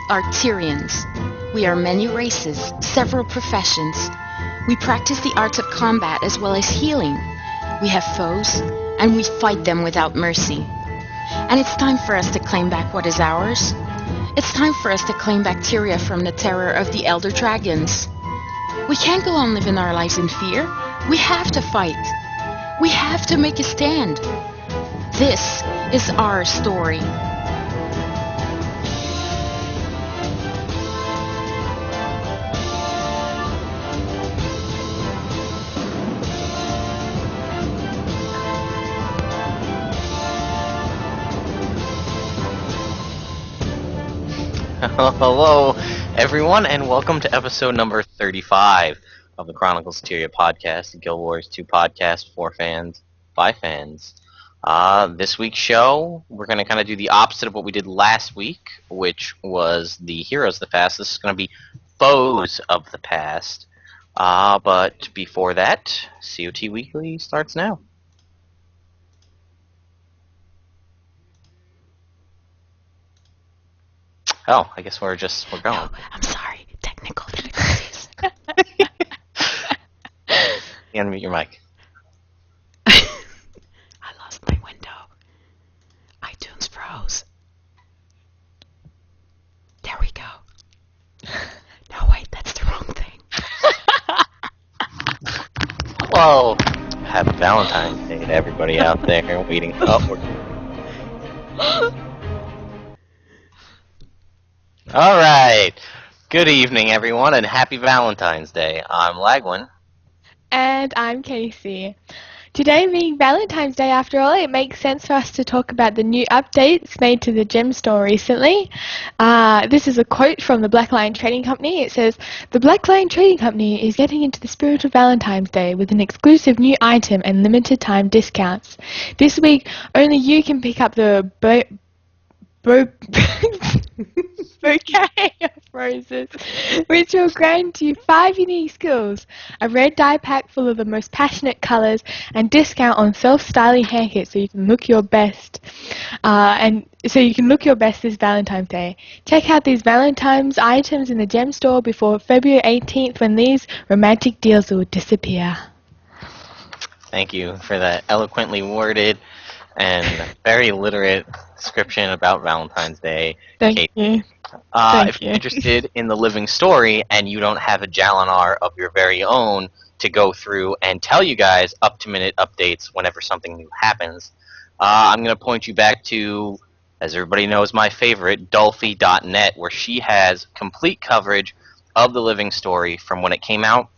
are Tyrians. We are many races, several professions. We practice the arts of combat as well as healing. We have foes, and we fight them without mercy. And it's time for us to claim back what is ours. It's time for us to claim back Tyria from the terror of the Elder Dragons. We can't go on living our lives in fear. We have to fight. We have to make a stand. This is our story. Hello, everyone, and welcome to episode number 35 of the CoTPodcast podcast, Guild Wars 2 podcast for fans, by fans. This week's show, we're going to kind of do the opposite of what we did last week, which was the Heroes of the Past. This is going to be Foes of the Past. But before that, Cot Weekly starts now. Oh, I guess we're going. No, I'm sorry. Technical difficulties. You unmute your mic. I lost my window. iTunes froze. There we go. No, wait, that's the wrong thing. Hello. Happy Valentine's Day to everybody out there waiting upward. Alright. Good evening, everyone, and happy Valentine's Day. I'm Lagwyn. And I'm Kaysee. Today being Valentine's Day, after all, it makes sense for us to talk about the new updates made to the gem store recently. This is a quote from the Black Lion Trading Company. It says, "The Black Lion Trading Company is getting into the spirit of Valentine's Day with an exclusive new item and limited time discounts. This week, only you can pick up the bouquet of roses, which will grant you 5 unique skills, a red dye pack full of the most passionate colours, and discount on self-styling haircuts so you can look your best. This Valentine's Day. Check out these Valentine's items in the gem store before February 18th when these romantic deals will disappear." Thank you for that eloquently worded and very literate description about Valentine's Day. Thank you. If you're interested in the living story and you don't have a Jalinar of your very own to go through and tell you guys up-to-minute updates whenever something new happens, I'm going to point you back to, as everybody knows, my favorite, Dulfy.net, where she has complete coverage of the living story from when it came out.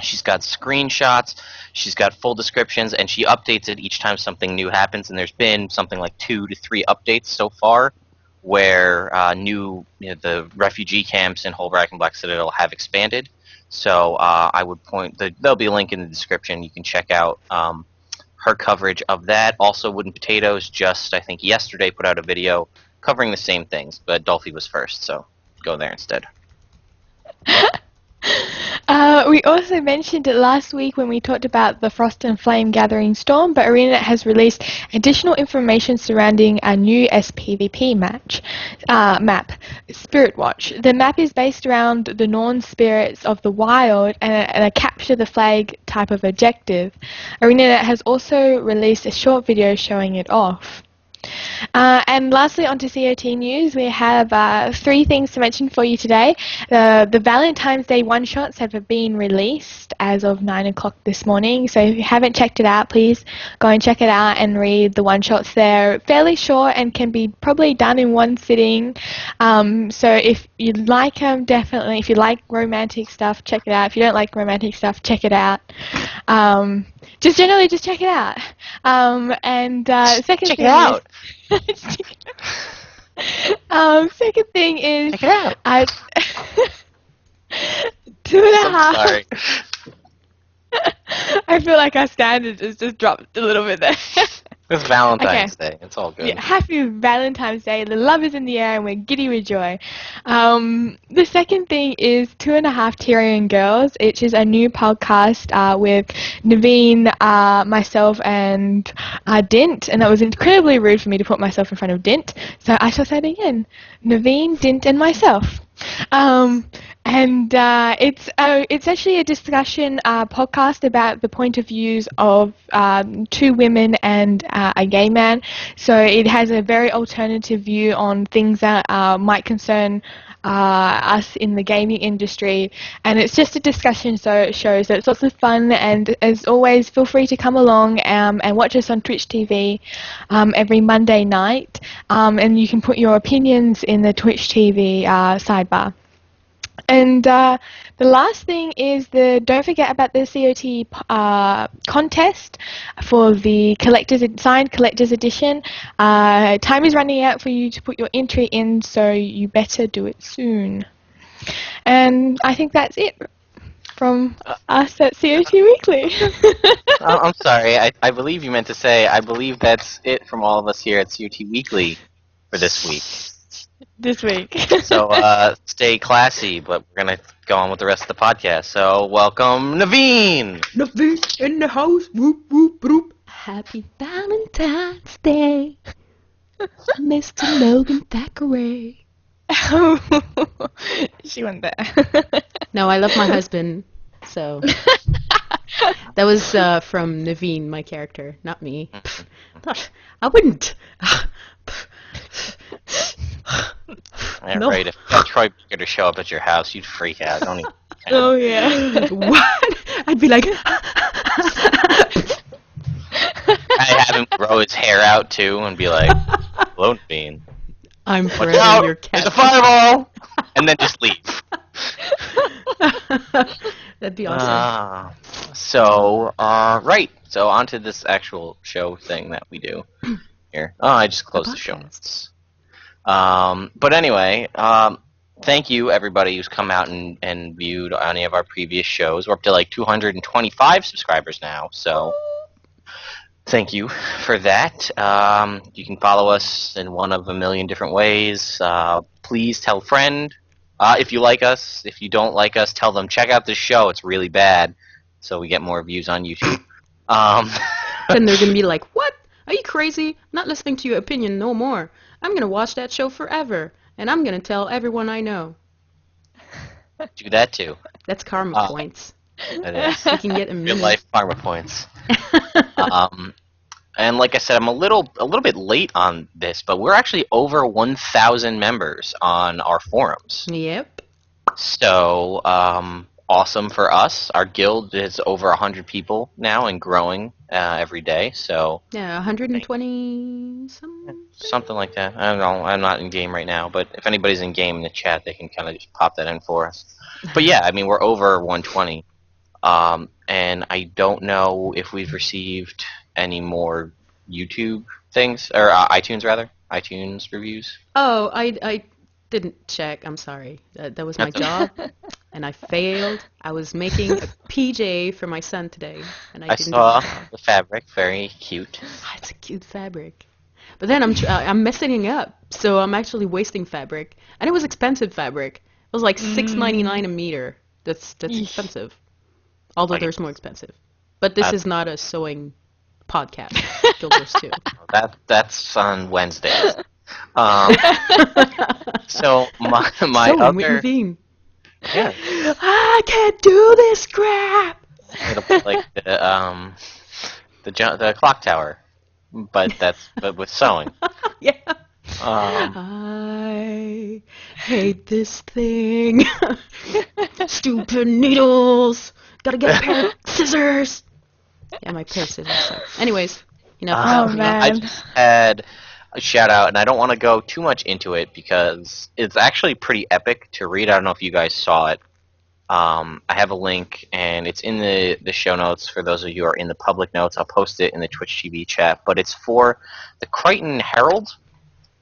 She's got screenshots, she's got full descriptions, and she updates it each time something new happens, and there's been something like 2 to 3 updates so far where the refugee camps in Holbrack and Black Citadel have expanded. So I would there'll be a link in the description. You can check out her coverage of that. Also, WoodenPotatoes just, I think, yesterday put out a video covering the same things, but Dulfy was first, so go there instead. We also mentioned it last week when we talked about the Frost and Flame Gathering Storm, but ArenaNet has released additional information surrounding a new sPVP map, Spirit Watch. The map is based around the Norn spirits of the wild and a capture the flag type of objective. ArenaNet has also released a short video showing it off. And lastly, on to COT news, we have 3 things to mention for you today. The Valentine's Day one-shots have been released as of 9 o'clock this morning, so if you haven't checked it out, please go and check it out and read the one-shots. They're fairly short and can be probably done in one sitting, so if you like them, definitely, if you like romantic stuff, check it out. If you don't like romantic stuff, check it out. Just check it out. Second check thing it out. Second thing is Check it out. 2.5. Sorry. I feel like our standard has just dropped a little bit there. It's Valentine's Day. It's all good. Yeah, happy Valentine's Day. The love is in the air and we're giddy with joy. The second thing is 2.5 Tyrian Girls, which is a new podcast with Naveen, myself, and Dint. And that was incredibly rude for me to put myself in front of Dint. So I shall say it again. Naveen, Dint, and myself. It's actually a discussion podcast about the point of views of 2 women and a gay man. So it has a very alternative view on things that might concern us in the gaming industry, and it's just a discussion show, so it's lots of fun. And as always, feel free to come along and watch us on Twitch TV every Monday night, and you can put your opinions in the Twitch TV sidebar. And the last thing is don't forget about the COT contest for the signed collector's edition. Time is running out for you to put your entry in, so you better do it soon. And I think that's it from us at COT Weekly. I'm sorry. I believe you meant to say, I believe that's it from all of us here at COT Weekly for this week. So stay classy, but we're going to go on with the rest of the podcast. So welcome, Naveen! Naveen in the house. Whoop, whoop, whoop. Happy Valentine's Day, Mr. Logan Thackeray. She went there. No, I love my husband, so... That was from Naveen, my character, not me. I wouldn't. Yeah, no. Right. If you got Troy Baker to show up at your house, you'd freak out. Don't even. Oh yeah. What? I'd be like. I have him grow his hair out too, and be like, "Hello, Naveen. I'm forever your cat." There's a fireball, and then just leave. That'd be awesome. So on to this actual show thing that we do here. Oh, I just closed the show notes. But anyway, thank you everybody who's come out and viewed any of our previous shows. We're up to like 225 subscribers now, so thank you for that. You can follow us in one of a million different ways. Please tell a friend if you like us. If you don't like us, tell them check out this show. It's really bad, so we get more views on YouTube. Then they're gonna be like, "What? Are you crazy? I'm not listening to your opinion no more. I'm going to watch that show forever, and I'm going to tell everyone I know." Do that too. That's karma points. That is. You can get a Real life karma points. And like I said, I'm a little bit late on this, but we're actually over 1,000 members on our forums. Yep. So, awesome for us. Our guild is over 100 people now and growing every day. So yeah, 120 something like that. I don't know. I'm not in game right now, but if anybody's in game in the chat, they can kind of just pop that in for us. But yeah, I mean we're over 120, and I don't know if we've received any more YouTube things or iTunes reviews. Oh, I didn't check. I'm sorry. That was my job, and I failed. I was making a PJ for my son today, and I didn't saw do my job. the fabric, very cute. It's a cute fabric, but then I'm messing it up, so I'm actually wasting fabric, and it was expensive fabric. It was like $6.99 a meter. That's expensive. Although there's more expensive, but this is not a sewing podcast. Guild Wars 2. That's on Wednesdays. So my other yeah. I can't do this crap. It'll be like the clock tower, but with sewing. Yeah. I hate this thing. Stupid needles. Gotta get a pair of scissors. Yeah, my pair of scissors suck. Anyways, man. I just had a shout out, and I don't want to go too much into it because it's actually pretty epic to read. I don't know if you guys saw it. I have a link, and it's in the show notes for those of you who are in the public notes. I'll post it in the Twitch TV chat, but it's for the Krytan Herald,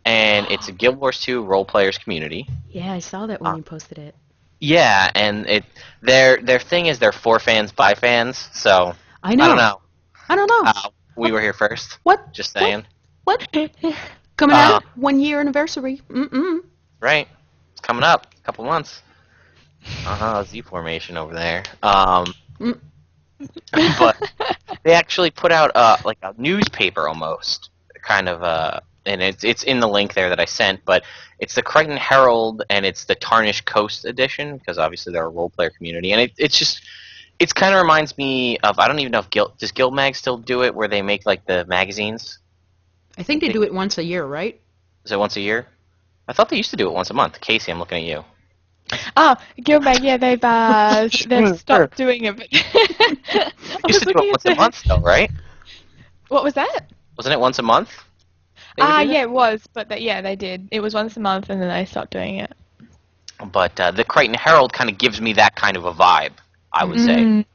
and it's a Guild Wars 2 role players community. Yeah, I saw that when you posted it. Yeah, and their thing is they're for fans by fans, so I know. I don't know. We were here first. What? Just saying. What? Coming out 1 year anniversary. Right. It's coming up. A couple months. Z formation over there. But they actually put out like a newspaper almost, kind of and it's in the link there that I sent, but it's the Krytan Herald and it's the Tarnished Coast edition because obviously they're a role player community, and it's kind of reminds me of, I don't even know if does Guild Mag still do it where they make like the magazines? I think they do it once a year, right? Is it once a year? I thought they used to do it once a month. Kaysee, I'm looking at you. Oh, Guildbag, yeah, they've stopped doing it. But They used to do it once a month, though, right? What was that? Wasn't it once a month? Yeah, it was, but they did. It was once a month, and then they stopped doing it. But the Krytan Herald kind of gives me that kind of a vibe, I would say.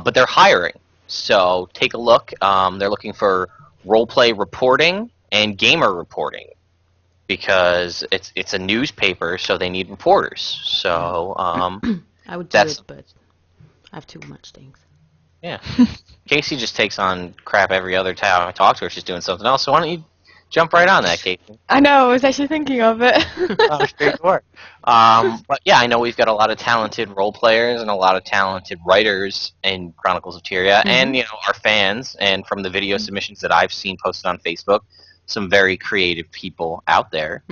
But they're hiring, so take a look. They're looking for roleplay reporting and gamer reporting, because it's a newspaper, so they need reporters. So I would do it, but I have too much things. Yeah. Kaysee just takes on crap every other time I talk to her. She's doing something else. So why don't you jump right on that, Kaysee? I know. I was actually thinking of it. Oh, sure. But yeah, I know we've got a lot of talented role players and a lot of talented writers in Chronicles of Tyria, and our fans. And from the video submissions that I've seen posted on Facebook, some very creative people out there.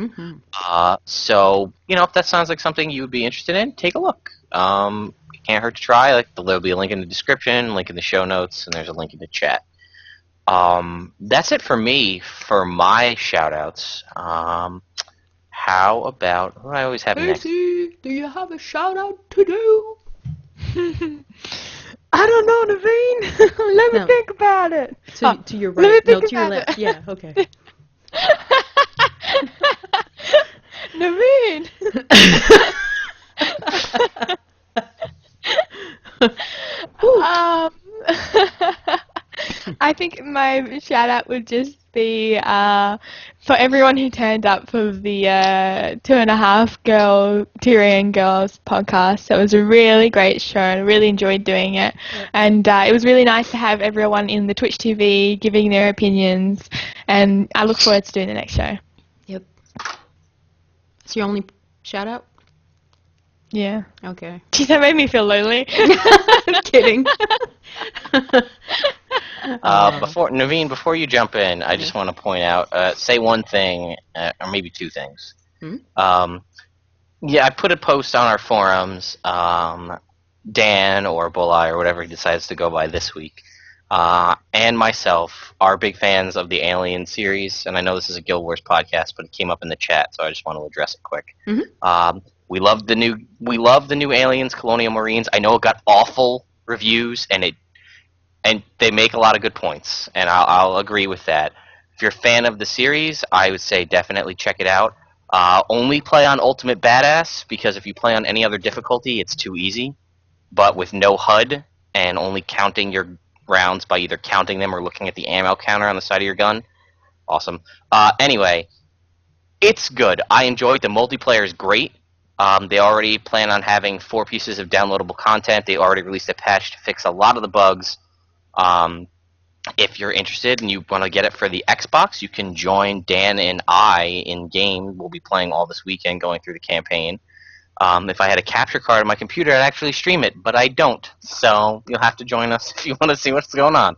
So, if that sounds like something you would be interested in, take a look. It can't hurt to try. Like, there'll be a link in the description, link in the show notes, and there's a link in the chat. That's it for me for my shout-outs. How about... what do I always have next? Kaysee, do you have a shout-out to do? I don't know, Naveen. Let me think about it. To your right. No, to your left. Yeah, okay. Naveen. I think my shout out would just be for everyone who turned up for the 2.5 Girl Tyrian Girls podcast. It was a really great show. I really enjoyed doing it, and it was really nice to have everyone in the Twitch TV giving their opinions. And I look forward to doing the next show. Yep. It's your only shout out? Yeah. Okay. Geez, that made me feel lonely. I'm kidding. Naveen, before you jump in, I just want to point out, say one thing, or maybe two things. I put a post on our forums. Dan or Bulleye or whatever he decides to go by this week, and myself are big fans of the Alien series, and I know this is a Guild Wars podcast, but it came up in the chat, so I just want to address it quick. We love the new Aliens, Colonial Marines. I know it got awful reviews, and they make a lot of good points, and I'll agree with that. If you're a fan of the series, I would say definitely check it out. Only play on Ultimate Badass, because if you play on any other difficulty, it's too easy. But with no HUD and only counting your rounds by either counting them or looking at the ammo counter on the side of your gun, awesome. Anyway, it's good. I enjoyed the multiplayer is great. They already plan on having 4 pieces of downloadable content. They already released a patch to fix a lot of the bugs. If you're interested and you want to get it for the Xbox, you can join Dan and I in game. We'll be playing all this weekend, going through the campaign. If I had a capture card on my computer, I'd actually stream it, but I don't. So you'll have to join us if you want to see what's going on.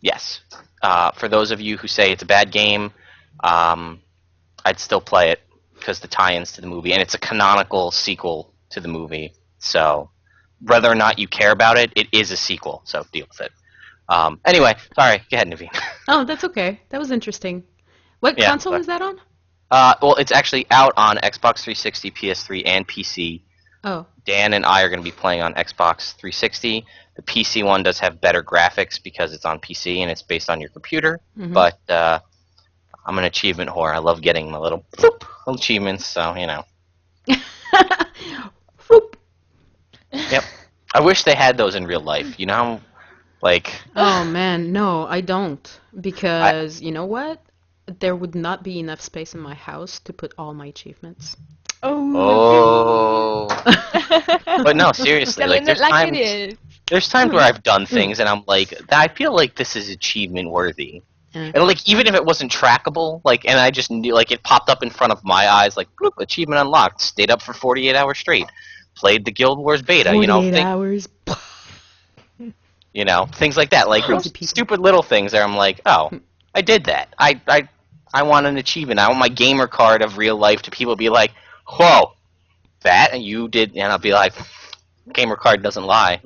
Yes. For those of you who say it's a bad game, I'd still play it because the tie-ins to the movie, and it's a canonical sequel to the movie. So whether or not you care about it, it is a sequel, so deal with it. Anyway, sorry, go ahead, Naveen. Oh, that's okay. That was interesting. What console is that on? Well, it's actually out on Xbox 360, PS3, and PC. Oh. Dan and I are going to be playing on Xbox 360. The PC one does have better graphics because it's on PC and it's based on your computer. But I'm an achievement whore. I love getting my little achievements, so, Yep. I wish they had those in real life, Oh, man, no, I don't. Because, you know what? There would not be enough space in my house to put all my achievements. Oh. But no, seriously, there's There's times where I've done things and I'm like, I feel like this is achievement worthy. And like even if it wasn't trackable, like and I just knew like it popped up in front of my eyes, like bloop, achievement unlocked. Stayed up for 48 hours straight. Played the Guild Wars beta. 48 hours. Things like that, like stupid little things. Where I'm like, oh, I did that. I want an achievement. I want my gamer card of real life to people be like, whoa, that and you did, and I'll be like, gamer card doesn't lie.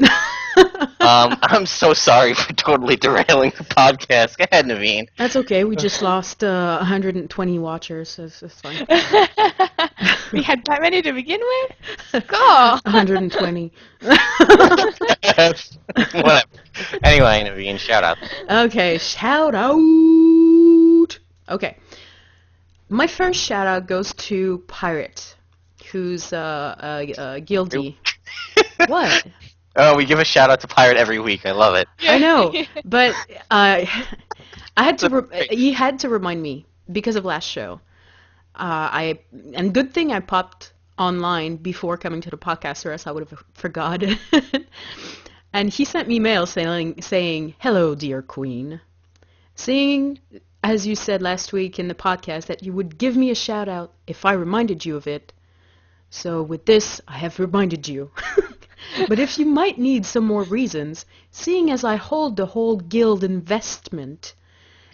I'm so sorry for totally derailing the podcast. Go ahead, Naveen. That's okay. We just lost 120 watchers. So it's fine. We had that many to begin with? God. 120. Whatever. Anyway, Naveen, shout out. Okay, shout out. Okay. My first shout out goes to Pirate, who's guilty. What? Oh, we give a shout out to Pirate every week. I love it. I know, but he had to remind me because of last show. And good thing I popped online before coming to the podcast, or else I would have forgotten. And he sent me mail saying, "Hello, dear Queen. Seeing, as you said last week in the podcast, that you would give me a shout out if I reminded you of it. So with this, I have reminded you." But if you might need some more reasons, seeing as I hold the whole guild investment,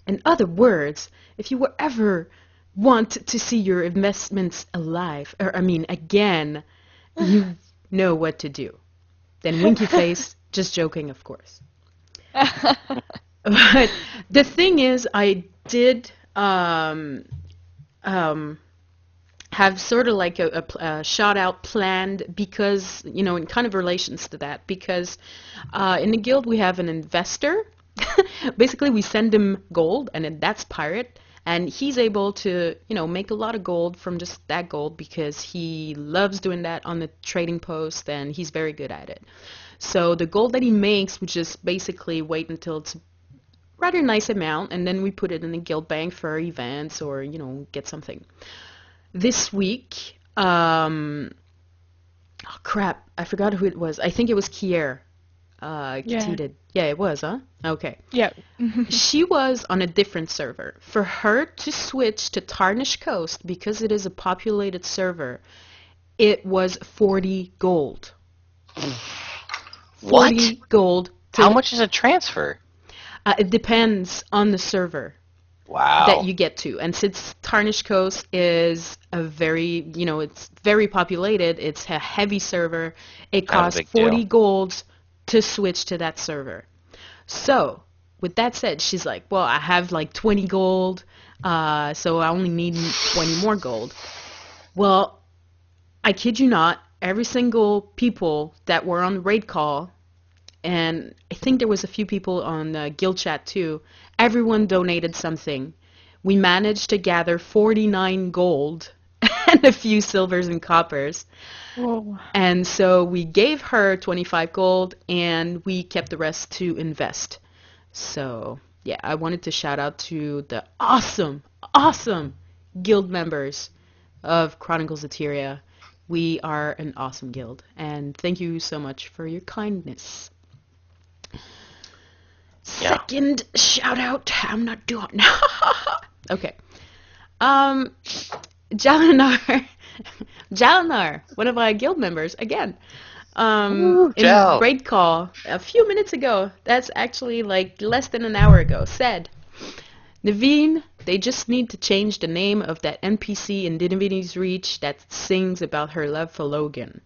in other words, if you were ever want to see your investments alive, again, you know what to do. Then winky face, just joking, of course. But the thing is, I did have sort of like a shout out planned because, in kind of relations to that, because in the guild we have an investor. Basically we send him gold, and then that's Pirate, and he's able to, make a lot of gold from just that gold because he loves doing that on the trading post and he's very good at it. So the gold that he makes, we just basically wait until it's a rather nice amount, and then we put it in the guild bank for events or, get something. This week, oh crap, I forgot who it was. I think it was Kier. Cheated. Yeah, it was, huh? Okay. Yeah. She was on a different server. For her to switch to Tarnished Coast, because it is a populated server, it was 40 gold. 40 gold. How much is a transfer? It depends on the server. Wow. That you get to. And since Tarnished Coast is a very, it's very populated, it's a heavy server, it costs 40 golds to switch to that server. So, with that said, she's like, well, I have like 20 gold, so I only need 20 more gold. Well, I kid you not, every single people that were on the raid call, and I think there was a few people on guild chat too, everyone donated something. We managed to gather 49 gold and a few silvers and coppers. Whoa. And so we gave her 25 gold and we kept the rest to invest. So yeah, I wanted to shout out to the awesome guild members of Chroniclesoftyria. We are an awesome guild, and thank you so much for your kindness. Yeah. Second shout out, I'm not doing Okay. Jalinar, one of our guild members, again. In raid call a few minutes ago, that's actually like less than an hour ago, said, Naveen, they just need to change the name of that NPC in Divinity's Reach that sings about her love for Logan.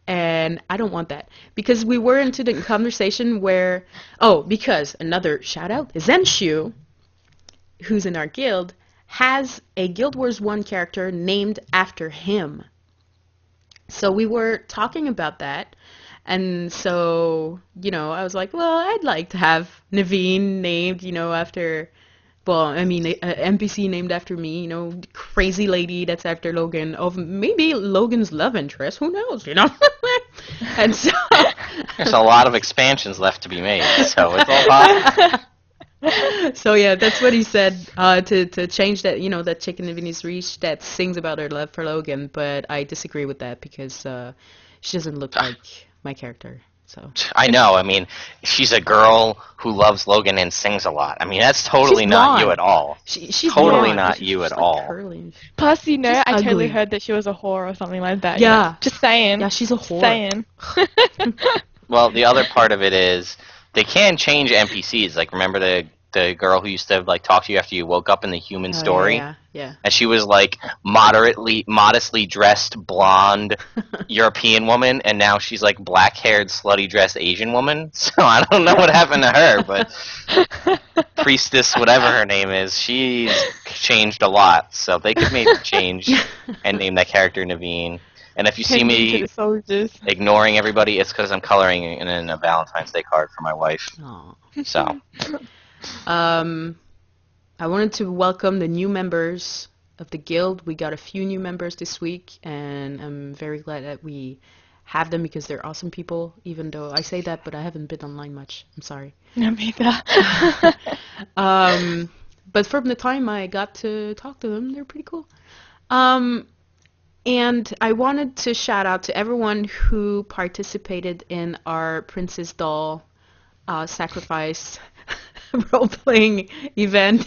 And I don't want that. Because we were into the conversation where... Oh, because another shout-out, Zenshu, who's in our guild, has a Guild Wars 1 character named after him. So we were talking about that. And so, I was like, well, I'd like to have Naveen named, after... Well, I mean, an NPC named after me, crazy lady that's after Logan, of maybe Logan's love interest, who knows, And so... There's a lot of expansions left to be made, so it's all possible. So yeah, that's what he said, to change that, that chick in Divinity's Reach that sings about her love for Logan, but I disagree with that because she doesn't look like my character. So I know. I mean, she's a girl who loves Logan and sings a lot. I mean, that's totally She's not you blonde. at all. She's Totally blonde. not She's you at like all. curly. Plus, She's I totally ugly. heard that she was a whore or something like that. Yeah. Just saying. Yeah, she's a Just whore. saying. Well, the other part of it is they can change NPCs. Like, remember the girl who used to like talk to you after you woke up in the human story? Yeah. And she was like modestly dressed blonde European woman, and now she's like black-haired, slutty dressed Asian woman. So I don't know what happened to her, but priestess, whatever her name is, she's changed a lot. So they could maybe change and name that character Naveen. And if you see Tending to me the soldiers. ignoring everybody, it's because I'm coloring in a Valentine's Day card for my wife. Aw. So I wanted to welcome the new members of the guild. We got a few new members this week, and I'm very glad that we have them because they're awesome people, even though I say that, but I haven't been online much. I'm sorry. No, me either. But from the time I got to talk to them, they're pretty cool. And I wanted to shout out to everyone who participated in our Princess Doll sacrifice role-playing event.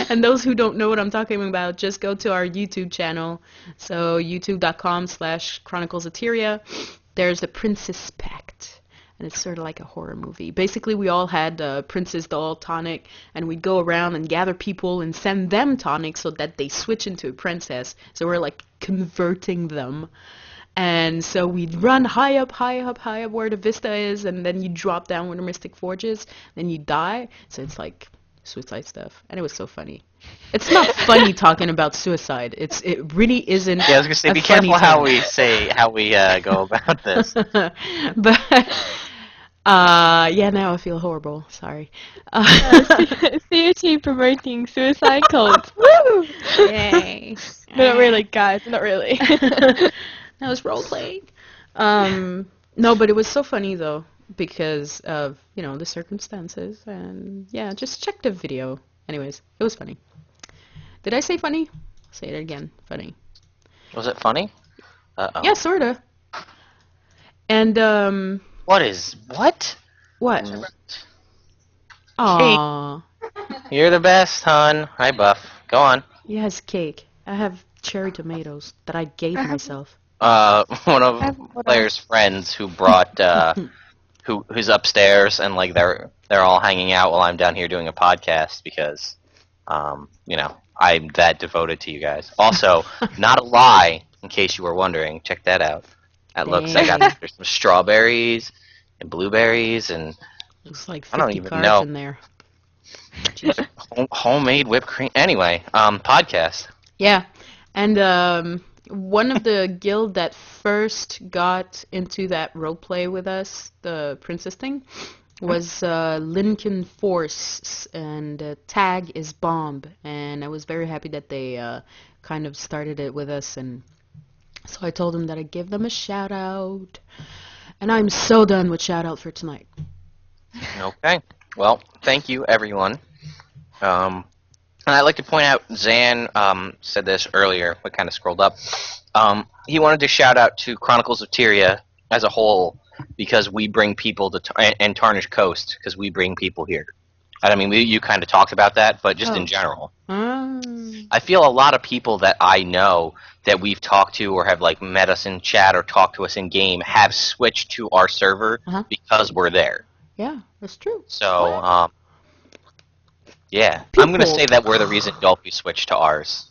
And those who don't know what I'm talking about, just go to our YouTube channel. So youtube.com/chroniclesoftyria. There's the Princess Pact. And it's sort of like a horror movie. Basically, we all had Princess Doll tonic, and we'd go around and gather people and send them tonic so that they switch into a princess. So we're like converting them. And so we'd run high up where the vista is, and then you drop down where the Mystic Forge is, then you die. So it's like suicide stuff. And it was so funny. It's not funny talking about suicide. It really isn't. yeah, I was gonna say, be careful how we go about this. But yeah, now I feel horrible. Sorry. COT promoting suicide cults. Woo! Yay. But not really, guys. Not really. That was role playing. No, but it was so funny though because of the circumstances, and yeah, just check the video. Anyways, it was funny. Did I say funny? Say it again. Funny. Was it funny? Uh-oh. Yeah, sorta. And What? what? Aww. You're the best, hon. Hi, Buff. Go on. Yes, cake. I have cherry tomatoes that I gave myself. One of Claire's friends who brought who's upstairs, and like they're all hanging out while I'm down here doing a podcast because I'm that devoted to you guys. Also, not a lie, in case you were wondering. Check that out. That looks, I got there's some strawberries and blueberries and Looks like I don't 50 even cards know. in there. Homemade whipped cream. Anyway, podcast. Yeah, and one of the guild that first got into that roleplay with us, the princess thing, was Lincoln Force, and tag is Bomb, and I was very happy that they kind of started it with us, and so I told them that I'd give them a shout out, and I'm so done with shout out for tonight. Okay. Well, thank you, everyone. And I'd like to point out, Zan said this earlier, but kind of scrolled up. He wanted to shout out to Chronicles of Tyria as a whole because we bring people to and Tarnished Coast because we bring people here. And I mean, you kind of talked about that, but just in general. I feel a lot of people that I know that we've talked to or have like met us in chat or talked to us in game have switched to our server because we're there. Yeah, that's true. So, yeah, I'm gonna say that we're the reason Dulfy switched to ours.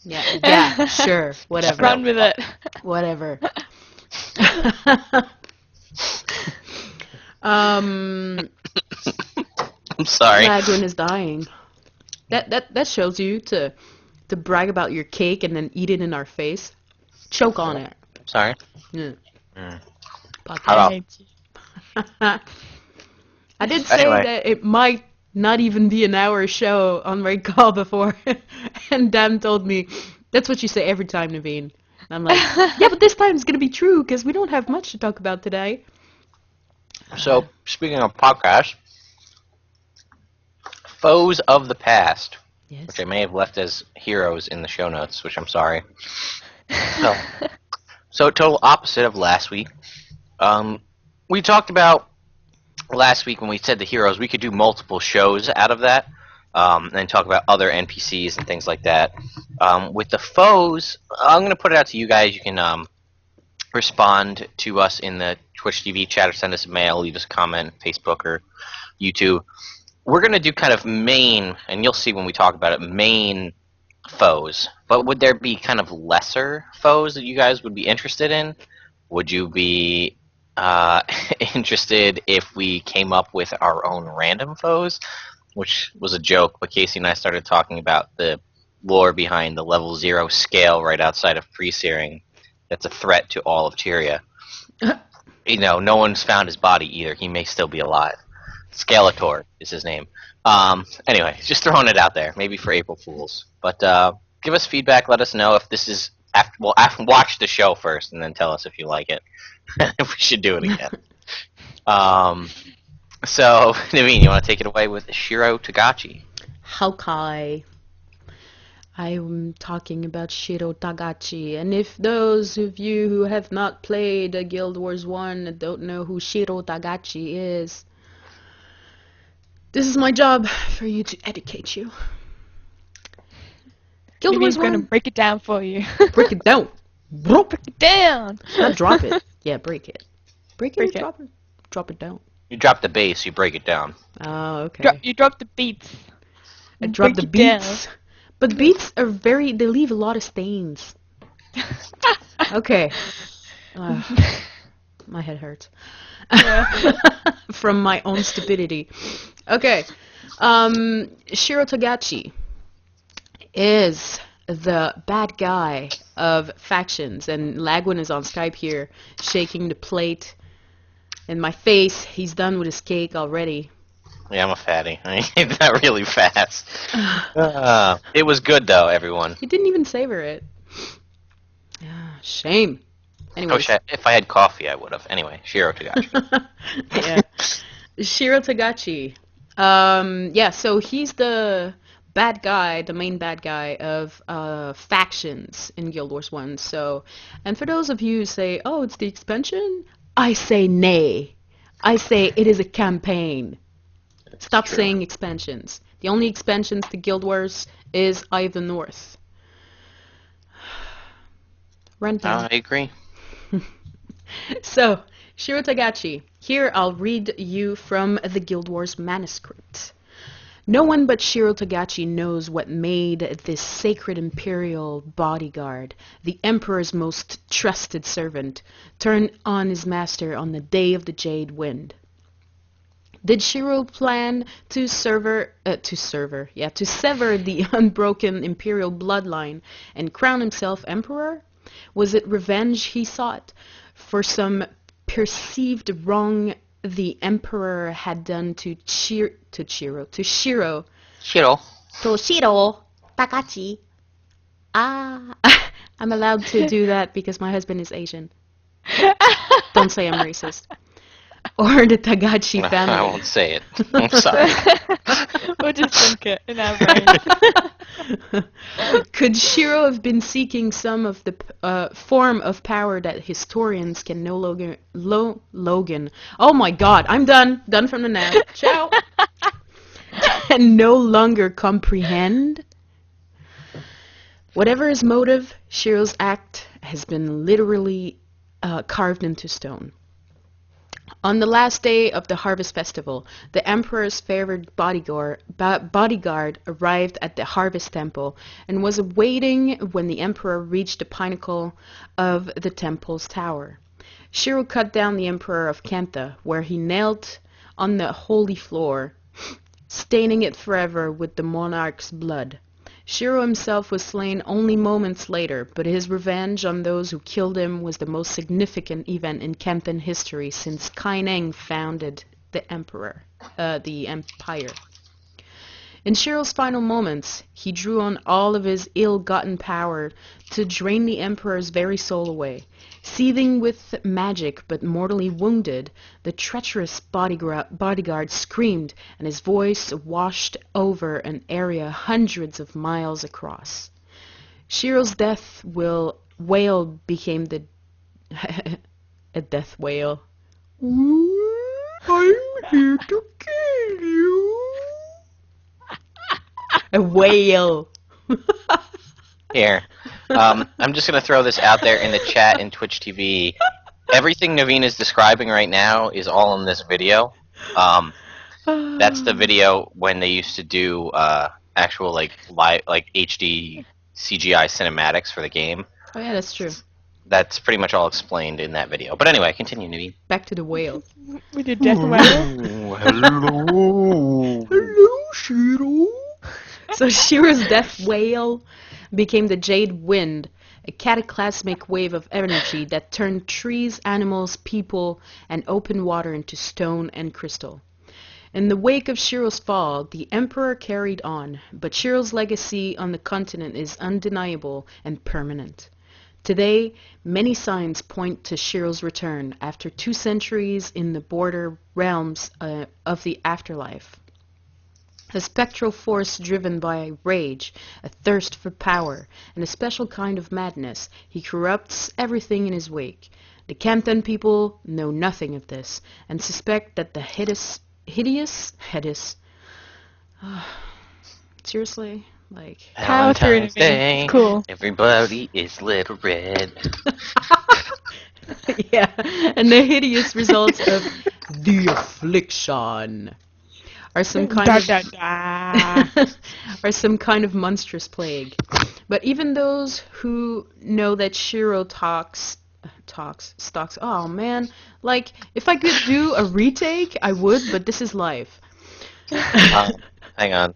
Yeah, sure, whatever. Run with it. Whatever. I'm sorry. Lagwyn is dying. That shows you to brag about your cake and then eat it in our face. Choke on it. Sorry. Yeah. Hello. I did say Anyway. that it might not even be an hour show on my call before, and Dan told me, that's what you say every time, Naveen. And I'm like, yeah, but this time it's going to be true, because we don't have much to talk about today. So, speaking of podcasts, Foes of the Past, Yes. which I may have left as heroes in the show notes, which I'm sorry. So total opposite of last week. we talked about last week when we said the heroes, we could do multiple shows out of that, and talk about other NPCs and things like that. With the foes, I'm going to put it out to you guys. You can respond to us in the Twitch TV chat or send us a mail, leave us a comment, Facebook or YouTube. We're going to do kind of main, and you'll see when we talk about it, main foes. But would there be kind of lesser foes that you guys would be interested in? Would you be interested if we came up with our own random foes? Which was a joke, but Kaysee and I started talking about the lore behind the level 0 scale right outside of pre-searing. That's a threat to all of Tyria. No one's found his body either. He may still be alive. Skeletor is his name. Anyway, just throwing it out there, maybe for April Fools. But give us feedback. Let us know if this is watch the show first, and then tell us if you like it. If we should do it again. So, Naveen, you want to take it away with Shiro Tagachi? Hawkeye. I'm talking about Shiro Tagachi, and if those of you who have not played Guild Wars 1 don't know who Shiro Tagachi is, this is my job for you to educate you. Guild Wars 1. Going to break it down for you. Break it down. Break it down. Not drop it. Yeah, break it. Break it. Drop it. Drop it down. You drop the bass, you break it down. Oh, okay. You drop the beats. I drop the beats. Down. But beats are they leave a lot of stains. Okay. My head hurts. From my own stupidity. Okay. Shiro Tagachi is the bad guy of factions, and Lagwyn is on Skype here, shaking the plate in my face. He's done with his cake already. Yeah, I'm a fatty. I ate that really fast. It was good, though, everyone. He didn't even savor it. Shame. Anyway, if I had coffee, I would have. Anyway, Shiro Tagachi. Yeah. Shiro Tagachi. Yeah, so he's the bad guy, the main bad guy of factions in Guild Wars 1. So, and for those of you who say, oh, it's the expansion, I say nay. I say it is a campaign. Stop saying expansions. The only expansions to Guild Wars is Eye of the North. I agree. So, Shiro Tagachi. Here I'll read you from the Guild Wars manuscript. No one but Shiro Tagachi knows what made this sacred imperial bodyguard, the Emperor's most trusted servant, turn on his master on the day of the Jade Wind. Did Shiro plan to sever the unbroken imperial bloodline and crown himself emperor? Was it revenge he sought for some perceived wrong the emperor had done to Shiro Tagachi? I'm allowed to do that because my husband is Asian. Don't say I'm racist. Or the Tagachi family. I won't say it. I'm sorry. We'll just think it in our brain. Could Shiro have been seeking some of the form of power that historians can no longer... Logan. Oh my god, I'm done. Done from the now. Ciao. And no longer comprehend? Whatever his motive, Shiro's act has been literally carved into stone. On the last day of the Harvest Festival, the Emperor's favored bodyguard arrived at the Harvest Temple and was awaiting when the Emperor reached the pinnacle of the temple's tower. Shiro cut down the Emperor of Kentha, where he knelt on the holy floor, staining it forever with the monarch's blood. Shiro himself was slain only moments later, but his revenge on those who killed him was the most significant event in Kenthan history since Kaineng founded the empire. In Shiro's final moments, he drew on all of his ill-gotten power to drain the Emperor's very soul away. Seething with magic but mortally wounded, the treacherous bodyguard screamed, and his voice washed over an area hundreds of miles across. Shiro's death wail became a death wail. I'm here to kill you. A whale. Here. I'm just going to throw this out there in the chat in Twitch TV. Everything Naveen is describing right now is all in this video. That's the video when they used to do actual live HD CGI cinematics for the game. Oh yeah, that's true. That's pretty much all explained in that video. But anyway, continue, Naveen. Back to the whale. With your death whale. Hello. Hello, Shiro. So Shiro's death whale became the Jade Wind, a cataclysmic wave of energy that turned trees, animals, people, and open water into stone and crystal. In the wake of Shiro's fall, the Emperor carried on, but Shiro's legacy on the continent is undeniable and permanent. Today, many signs point to Shiro's return after 2 centuries in the border realms of the afterlife. A spectral force driven by rage, a thirst for power, and a special kind of madness, he corrupts everything in his wake. The Kantan people know nothing of this, and suspect that the hideous, seriously? Like, Power through Valentine's Day, It's cool. everybody is little red. yeah, and the hideous results of the affliction are some kind are some kind of monstrous plague. But even those who know that Shiro stalks. Oh man, like if I could do a retake, I would, but this is live. Hang on.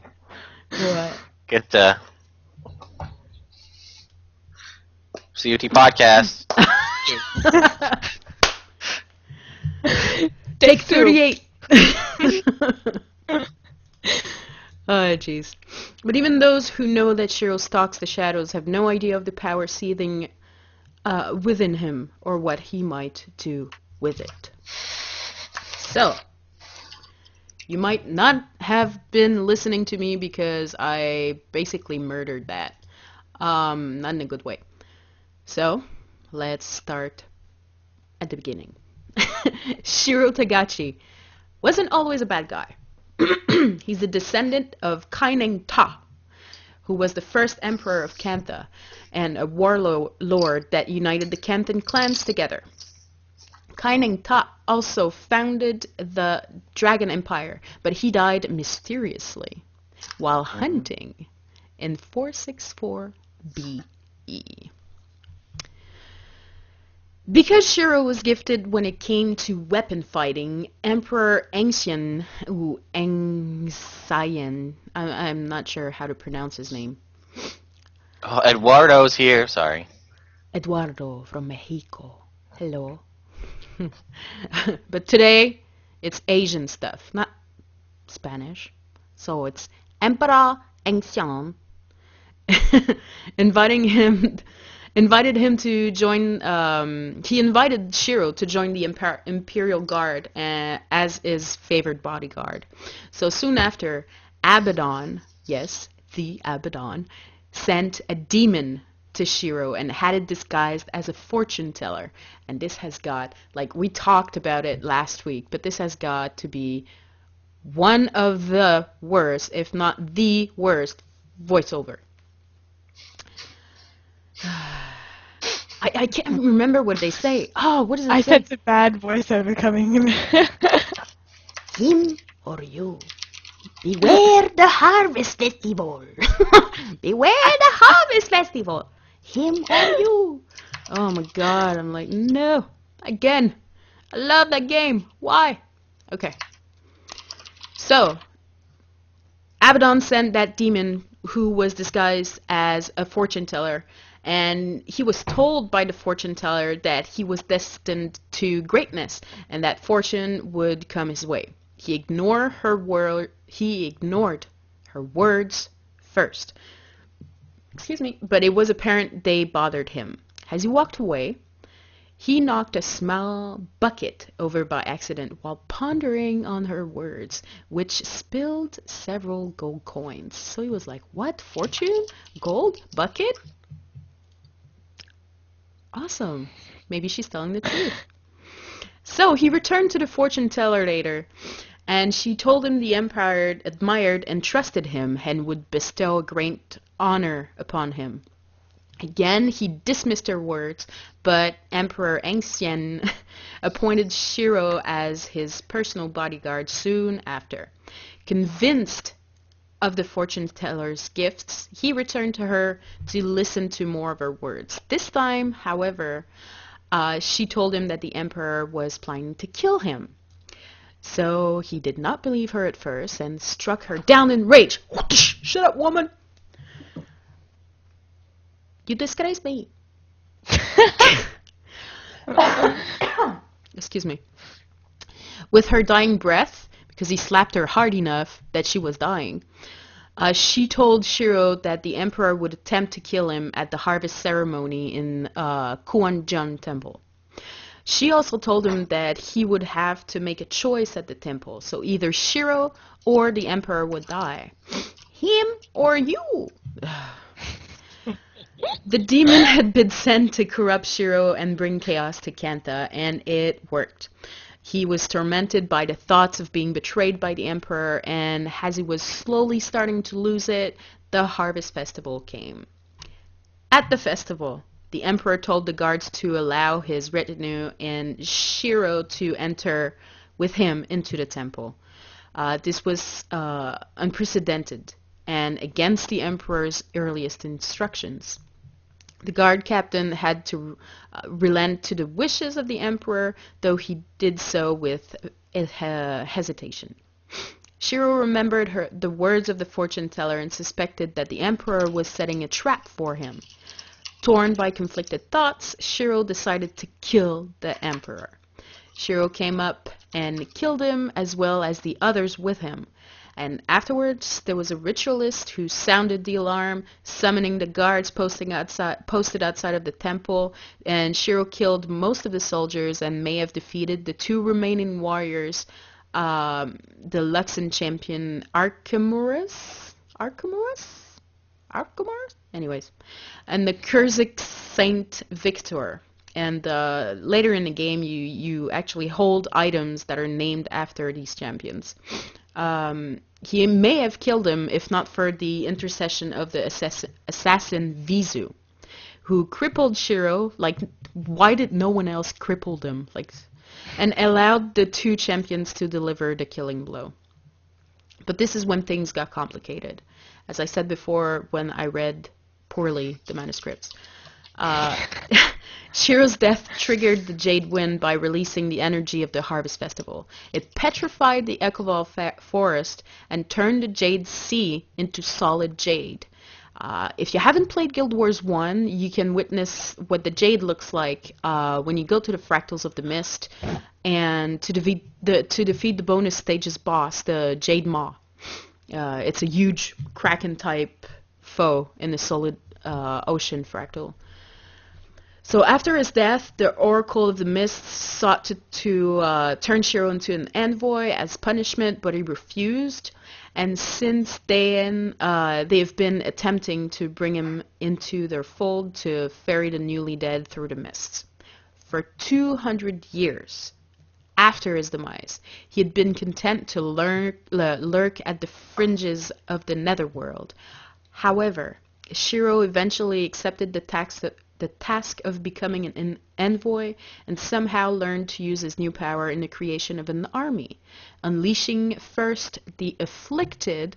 What? Get CoTPodcast. Take 38. Oh, jeez. But even those who know that Shiro stalks the shadows have no idea of the power seething within him or what he might do with it. So, you might not have been listening to me because I basically murdered that. Not in a good way. So, let's start at the beginning. Shiro Tagachi wasn't always a bad guy. He's a descendant of Kynan Ta, who was the first emperor of Kantha and a warlord that united the Kantan clans together. Kynan Ta also founded the Dragon Empire, but he died mysteriously while hunting in 464 BE. Because Shiro was gifted when it came to weapon fighting, Emperor Ancien, I'm not sure how to pronounce his name. Oh, Eduardo's here. Sorry. Eduardo from Mexico. Hello. But today, it's Asian stuff, not Spanish. So it's Emperor Ancien invited him to join. He invited Shiro to join the Imperial Guard as his favored bodyguard. So soon after, Abaddon, yes, the Abaddon, sent a demon to Shiro and had it disguised as a fortune teller. And this has got, like we talked about it last week, but this has got to be one of the worst, if not the worst, voiceover. I can't remember what they say. Oh, what does it say? I sense a bad voiceover coming in. Him or you? Beware the harvest festival. Beware the harvest festival. Him or you? Oh my god, I'm like, no. Again. I love that game. Why? Okay. So, Abaddon sent that demon who was disguised as a fortune teller, and he was told by the fortune teller that he was destined to greatness and that fortune would come his way. He ignored her words first. Excuse me, but it was apparent they bothered him. As he walked away, he knocked a small bucket over by accident while pondering on her words, which spilled several gold coins. So he was like, what? Fortune? Gold? Bucket? Awesome. Maybe she's telling the truth. So he returned to the fortune teller later, and she told him the Emperor admired and trusted him and would bestow a great honor upon him. Again, he dismissed her words, but Emperor Ancien appointed Shiro as his personal bodyguard soon after. Convinced of the fortune teller's gifts, he returned to her to listen to more of her words. This time, however, she told him that the Emperor was planning to kill him. So he did not believe her at first and struck her down in rage. Shut up, woman! You disgrace me. Excuse me. With her dying breath, because he slapped her hard enough that she was dying, she told Shiro that the Emperor would attempt to kill him at the harvest ceremony in Kuanjun Temple. She also told him that he would have to make a choice at the temple, so either Shiro or the Emperor would die. Him or you? The demon had been sent to corrupt Shiro and bring chaos to Kanta, and it worked. He was tormented by the thoughts of being betrayed by the Emperor, and as he was slowly starting to lose it, the Harvest Festival came. At the festival, the Emperor told the guards to allow his retinue and Shiro to enter with him into the temple. This was unprecedented and against the Emperor's earliest instructions. The guard captain had to relent to the wishes of the Emperor, though he did so with hesitation. Shiro remembered the words of the fortune teller and suspected that the Emperor was setting a trap for him. Torn by conflicted thoughts, Shiro decided to kill the Emperor. Shiro came up and killed him, as well as the others with him. And afterwards, there was a ritualist who sounded the alarm, summoning the guards posted outside of the temple, and Shiro killed most of the soldiers and may have defeated the two remaining warriors, the Luxon champion Archimedes? Anyways. And the Kurzik Saint Victor. And later in the game, you actually hold items that are named after these champions. He may have killed him if not for the intercession of the assassin Vizu, who crippled Shiro. Like, why did no one else cripple him? And allowed the two champions to deliver the killing blow. But this is when things got complicated. As I said before, when I read poorly the manuscripts. Shiro's death triggered the Jade Wind by releasing the energy of the Harvest Festival. It petrified the Echoval forest and turned the Jade Sea into solid jade. If you haven't played Guild Wars 1, you can witness what the jade looks like when you go to the Fractals of the Mist and to defeat the bonus stage's boss, the Jade Maw. It's a huge Kraken-type foe in the solid ocean fractal. So after his death, the Oracle of the Mist sought to turn Shiro into an envoy as punishment, but he refused. And since then, they've been attempting to bring him into their fold to ferry the newly dead through the mists. For 200 years after his demise, he had been content to lurk at the fringes of the netherworld. However, Shiro eventually accepted the task of becoming an envoy and somehow learned to use his new power in the creation of an army, unleashing first the Afflicted,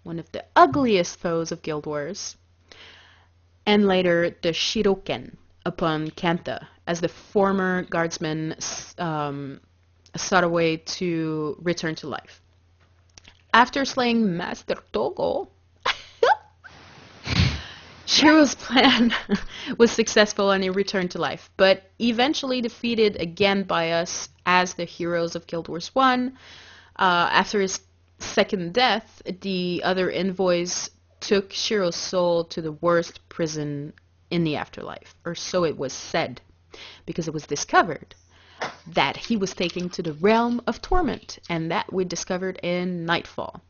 one of the ugliest foes of Guild Wars, and later the Shiroken upon Kanta, as the former guardsman sought a way to return to life. After slaying Master Togo, Shiro's plan was successful and he returned to life, but eventually defeated again by us as the heroes of Guild Wars 1. After his second death, the other envoys took Shiro's soul to the worst prison in the afterlife, or so it was said, because it was discovered that he was taken to the realm of torment, and that we discovered in Nightfall,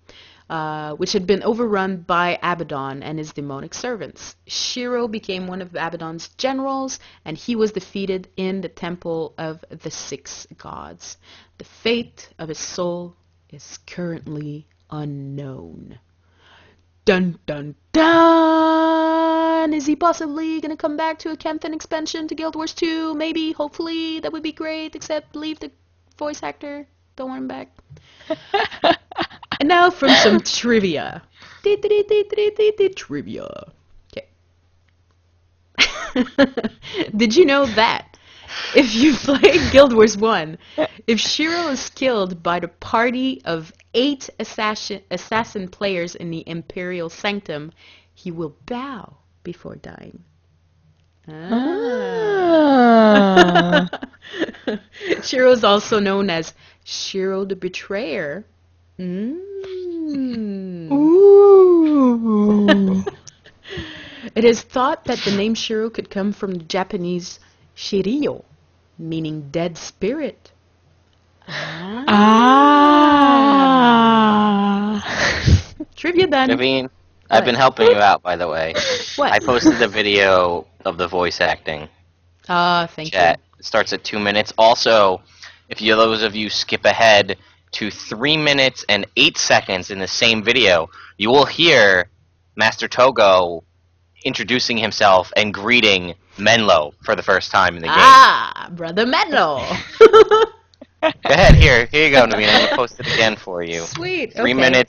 which had been overrun by Abaddon and his demonic servants. Shiro became one of Abaddon's generals, and he was defeated in the Temple of the Six Gods. The fate of his soul is currently unknown. Dun dun dun! Is he possibly gonna come back to a Kempton expansion to Guild Wars 2? Maybe, hopefully, that would be great, except leave the voice actor. Don't want him back. And now from some trivia. Trivia. Okay. Did you know that if you play Guild Wars 1, if Shiro is killed by the party of 8 assassin players in the Imperial Sanctum, he will bow before dying. Ah. Shiro is also known as Shiro the Betrayer. Ooh. It is thought that the name Shiro could come from the Japanese Shiryo, meaning dead spirit. Trivia done. Naveen, I've been helping you out, by the way. What? I posted the video of the voice acting. Thank Chat. It starts at 2 minutes. Also, if those of you skip ahead to 3 minutes and 8 seconds in the same video, you will hear Master Togo introducing himself and greeting Mhenlo for the first time in the game. Ah, Brother Mhenlo. Go ahead, here you go, Naveen. I'm gonna post it again for you. Sweet. 3 okay.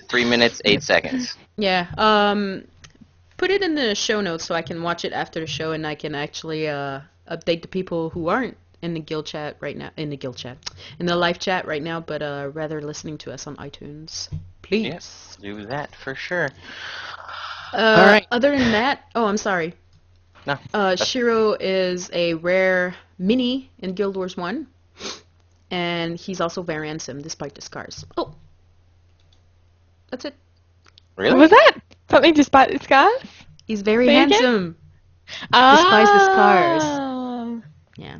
3 minutes, 8 seconds. Yeah. Put it in the show notes so I can watch it after the show and I can actually update the people who aren't in the guild chat right now. In the live chat right now, but rather listening to us on iTunes. Please. Yes, do that for sure. All right. Other than that, I'm sorry. No. Shiro is a rare mini in Guild Wars 1, and he's also very handsome despite the scars. Oh, that's it. Really? What was that? Something despite the scars? He's very Say again? handsome despite the scars. Oh. Yeah.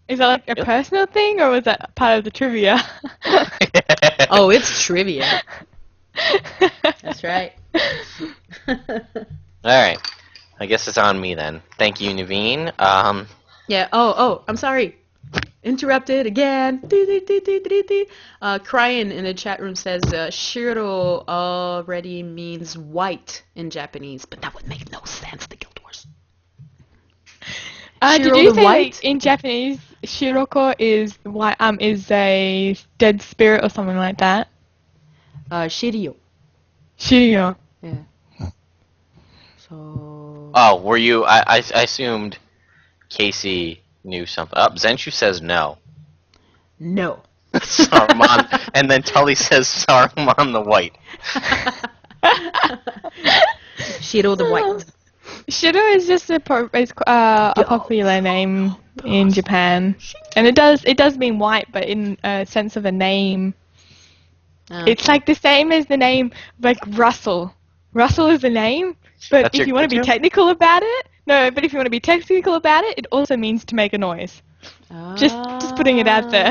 Is that like a personal thing, or was that part of the trivia? Oh, it's trivia. That's right. Alright. I guess it's on me then. Thank you, Naveen. Yeah. Oh, I'm sorry. Interrupted again. Krytan in the chat room says Shiro already means white in Japanese, but that would make no sense to Guild Wars. Did Shiro you the say white? like, in Japanese Shiroko is white? Is a dead spirit or something like that? Shiryo. Shiryo. Yeah. So. Oh, were you... I assumed Kaysee knew something. Zenshu says no. No. Saruman, and then Tully says Saruman the White. Shiro the white. Shiro is just a popular name in Japan, and it does mean white, but in a sense of a name. It's like the same as the name like Russell. Russell is a name, but That's if your you want to be cartoon? technical about it, it also means to make a noise. Just putting it out there.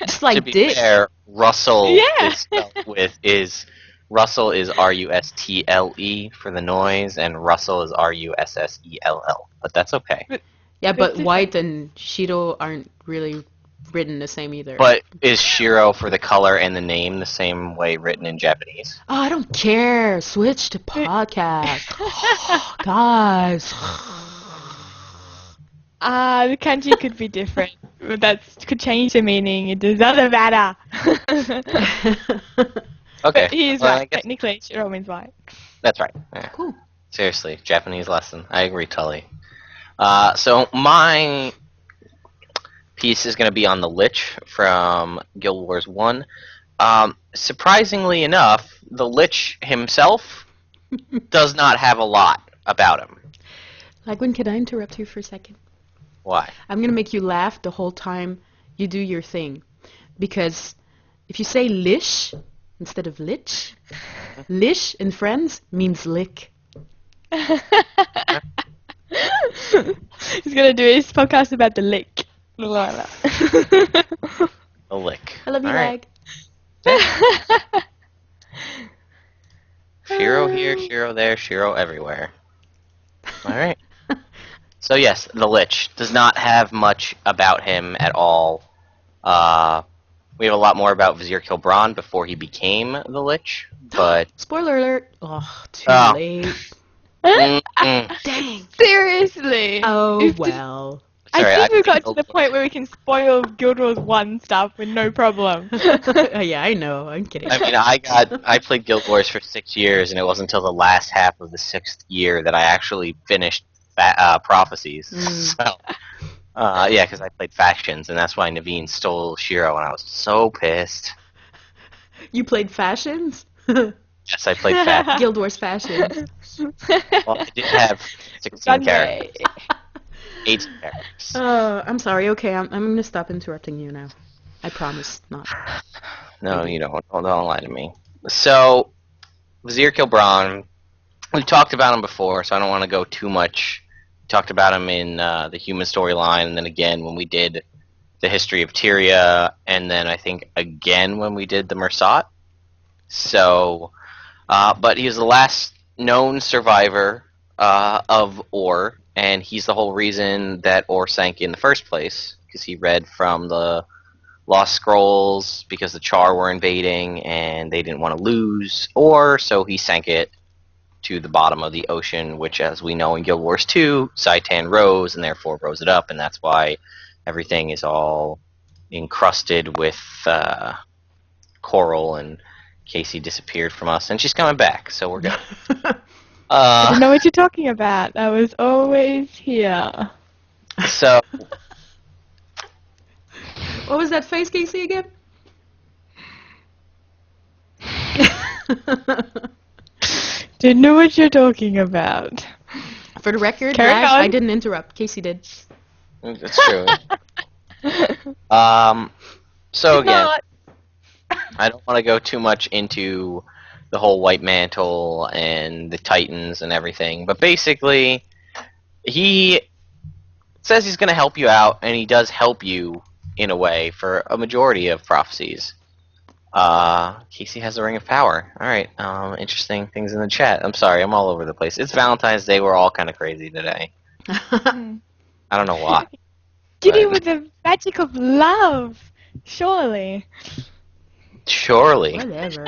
Just like To be dick. fair, Russell Yeah. is spelled Russell is R-U-S-T-L-E for the noise, and Russell is R-U-S-S-E-L-L. But that's okay. Yeah, but different. white and Shiro aren't really written the same either. But is Shiro for the color and the name the same way written in Japanese? Oh, I don't care. Switch to podcast. Guys. The kanji could be different. But that could change the meaning. It doesn't matter. Okay. But he is well, I right. guess Technically, Shiro means white. that's right. Yeah. Cool. Seriously, Japanese lesson. I agree, Tully. So my piece is going to be on the Lich from Guild Wars 1. Surprisingly enough, the Lich himself does not have a lot about him. Lagwyn, can I interrupt you for a second? Why? I'm going to make you laugh the whole time you do your thing. Because if you say Lich instead of Lich, Lich in Friends means lick. He's gonna do his podcast about the lick. Lala. A lick. I love you, All right. Lag. Shiro here, Shiro there, Shiro everywhere. Alright. So yes, the Lich does not have much about him at all. We have a lot more about Vizier Kilbran before he became the Lich, but... Spoiler alert. Oh, too Oh. late. Mm-mm. Dang. Seriously. Oh, It's just- well. I Sorry, think we've got to Guild the Wars- point where we can spoil Guild Wars 1 stuff with no problem. Yeah, I know. I'm kidding. I mean, I played Guild Wars for 6 years, and it wasn't until the last half of the 6th year that I actually finished Prophecies. So, yeah, because I played Factions, and that's why Naveen stole Shiro, and I was so pissed. You played Fashions? Yes, I played Factions. Guild Wars Fashions. Well, I did have 16 Sunday. characters. 8 characters. I'm sorry. Okay, I'm gonna stop interrupting you now. I promise not. No, you don't lie to me. So, Vizier Kilbran, we've talked about him before, so I don't want to go too much. We talked about him in the human storyline, and then again when we did the history of Tyria, and then I think again when we did the Mersat. So, but he was the last known survivor of Or, and he's the whole reason that Or sank in the first place, because he read from the Lost Scrolls because the Char were invading and they didn't want to lose Or, so he sank it to the bottom of the ocean, which, as we know in Guild Wars 2, Zaitan rose and therefore rose it up, and that's why everything is all encrusted with coral, and Kaysee disappeared from us, and she's coming back, so we're good. I don't know what you're talking about. I was always here. So, What was that face, Kaysee, again? Don't know what you're talking about. For the record, Carry Lag, on. I didn't interrupt. Kaysee did. that's true. So again, Not. I don't want to go too much into the whole White Mantle and the Titans and everything, but basically, he says he's going to help you out, and he does help you in a way for a majority of prophecies. Kaysee has the Ring of Power. Alright, interesting things in the chat. I'm sorry, I'm all over the place. It's Valentine's Day, we're all kind of crazy today. I don't know why. Did it Right. with the magic of love. Surely. Surely. Whatever.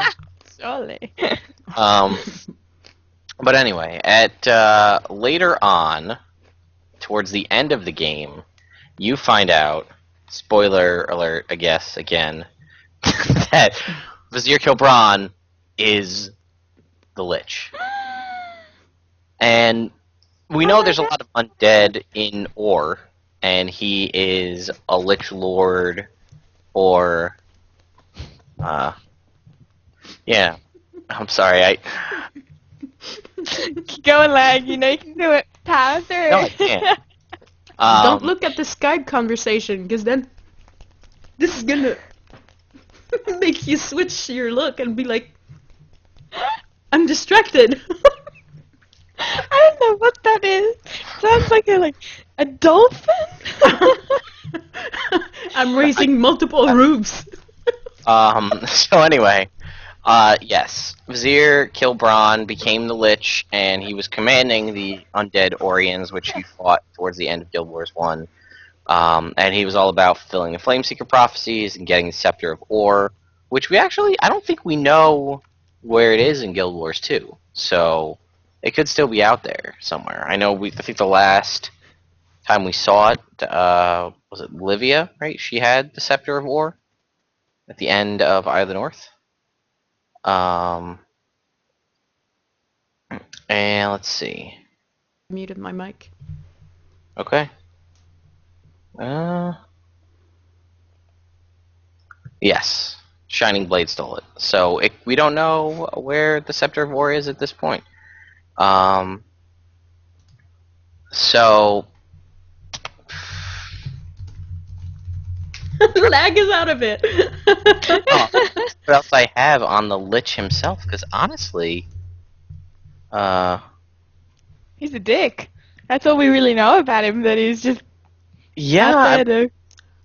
Surely. But anyway, at later on, towards the end of the game, you find out, spoiler alert, I guess, again, that Vizier Kilbran is the Lich. And we know there's a lot of undead in Or, and he is a Lich Lord, or yeah. I'm sorry, Keep going, Lag. You know you can do it. Power through. No, I can't. Don't look at the Skype conversation, because then this is gonna make you switch your look and be like, I'm distracted. I don't know what that is. Sounds like a dolphin. I'm raising multiple roofs. So anyway, yes, Vizier Kilbran became the Lich, and he was commanding the undead Orions, which he fought towards the end of Guild Wars 1. And he was all about fulfilling the Flameseeker prophecies and getting the Scepter of Or, which I don't think we know where it is in Guild Wars 2. So it could still be out there somewhere. I think the last time we saw it, was it Livia, right? She had the Scepter of Or at the end of Eye of the North. And let's see. Muted my mic. Okay. Yes. Shining Blade stole it. So we don't know where the Scepter of War is at this point. So Lag is out of it. what else I have on the Lich himself? Because honestly, He's a dick. That's all we really know about him. That he's just yeah, out there to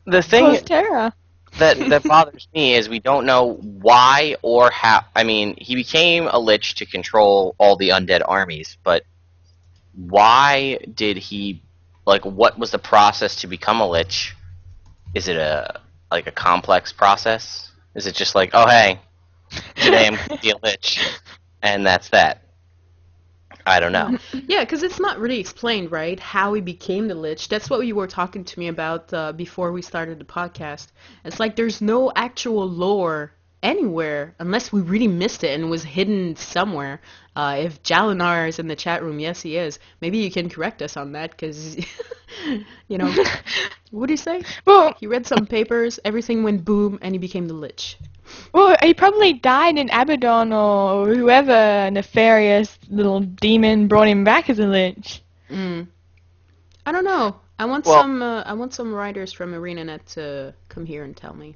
The thing Cause terror. that bothers me is we don't know why or how. I mean, he became a lich to control all the undead armies, but why did he? Like, what was the process to become a lich? Is it a complex process? Is it just like, oh hey, today I'm gonna be a lich, and that's that? I don't know. Yeah, because it's not really explained, right? How he became the Lich. That's what you were talking to me about before we started the podcast. It's like there's no actual lore anywhere unless we really missed it and it was hidden somewhere. If Jalinar is in the chat room, yes, he is. Maybe you can correct us on that because, you know, what do you say? Well, He read some papers, everything went boom, and he became the Lich. well, he probably died in Abaddon, or whoever nefarious little demon brought him back as a lich. I don't know. I want some writers from ArenaNet to come here and tell me.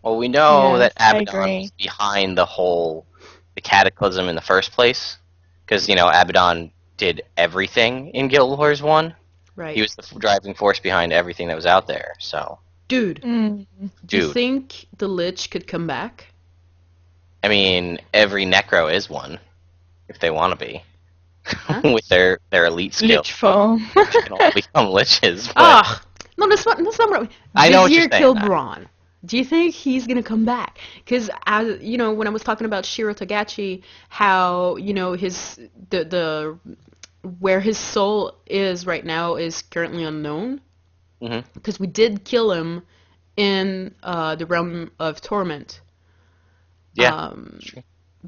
Well, we know Yes, that I Abaddon agree. was behind the cataclysm in the first place, because Abaddon did everything in Guild Wars 1. Right. He was the driving force behind everything that was out there. So, Dude, Mm. do you dude, think the Lich could come back? I mean, every Necro is one, if they want to be, Huh? with their elite skill. Lich form. They can all become liches. But Ah, no, that's not what I know what you're Vizier saying, killed though. Braun. Do you think he's gonna come back? Because when I was talking about Shiro Tagachi, how the where his soul is right now is currently unknown. Mhm. Because we did kill him in the realm of torment. Yeah. True.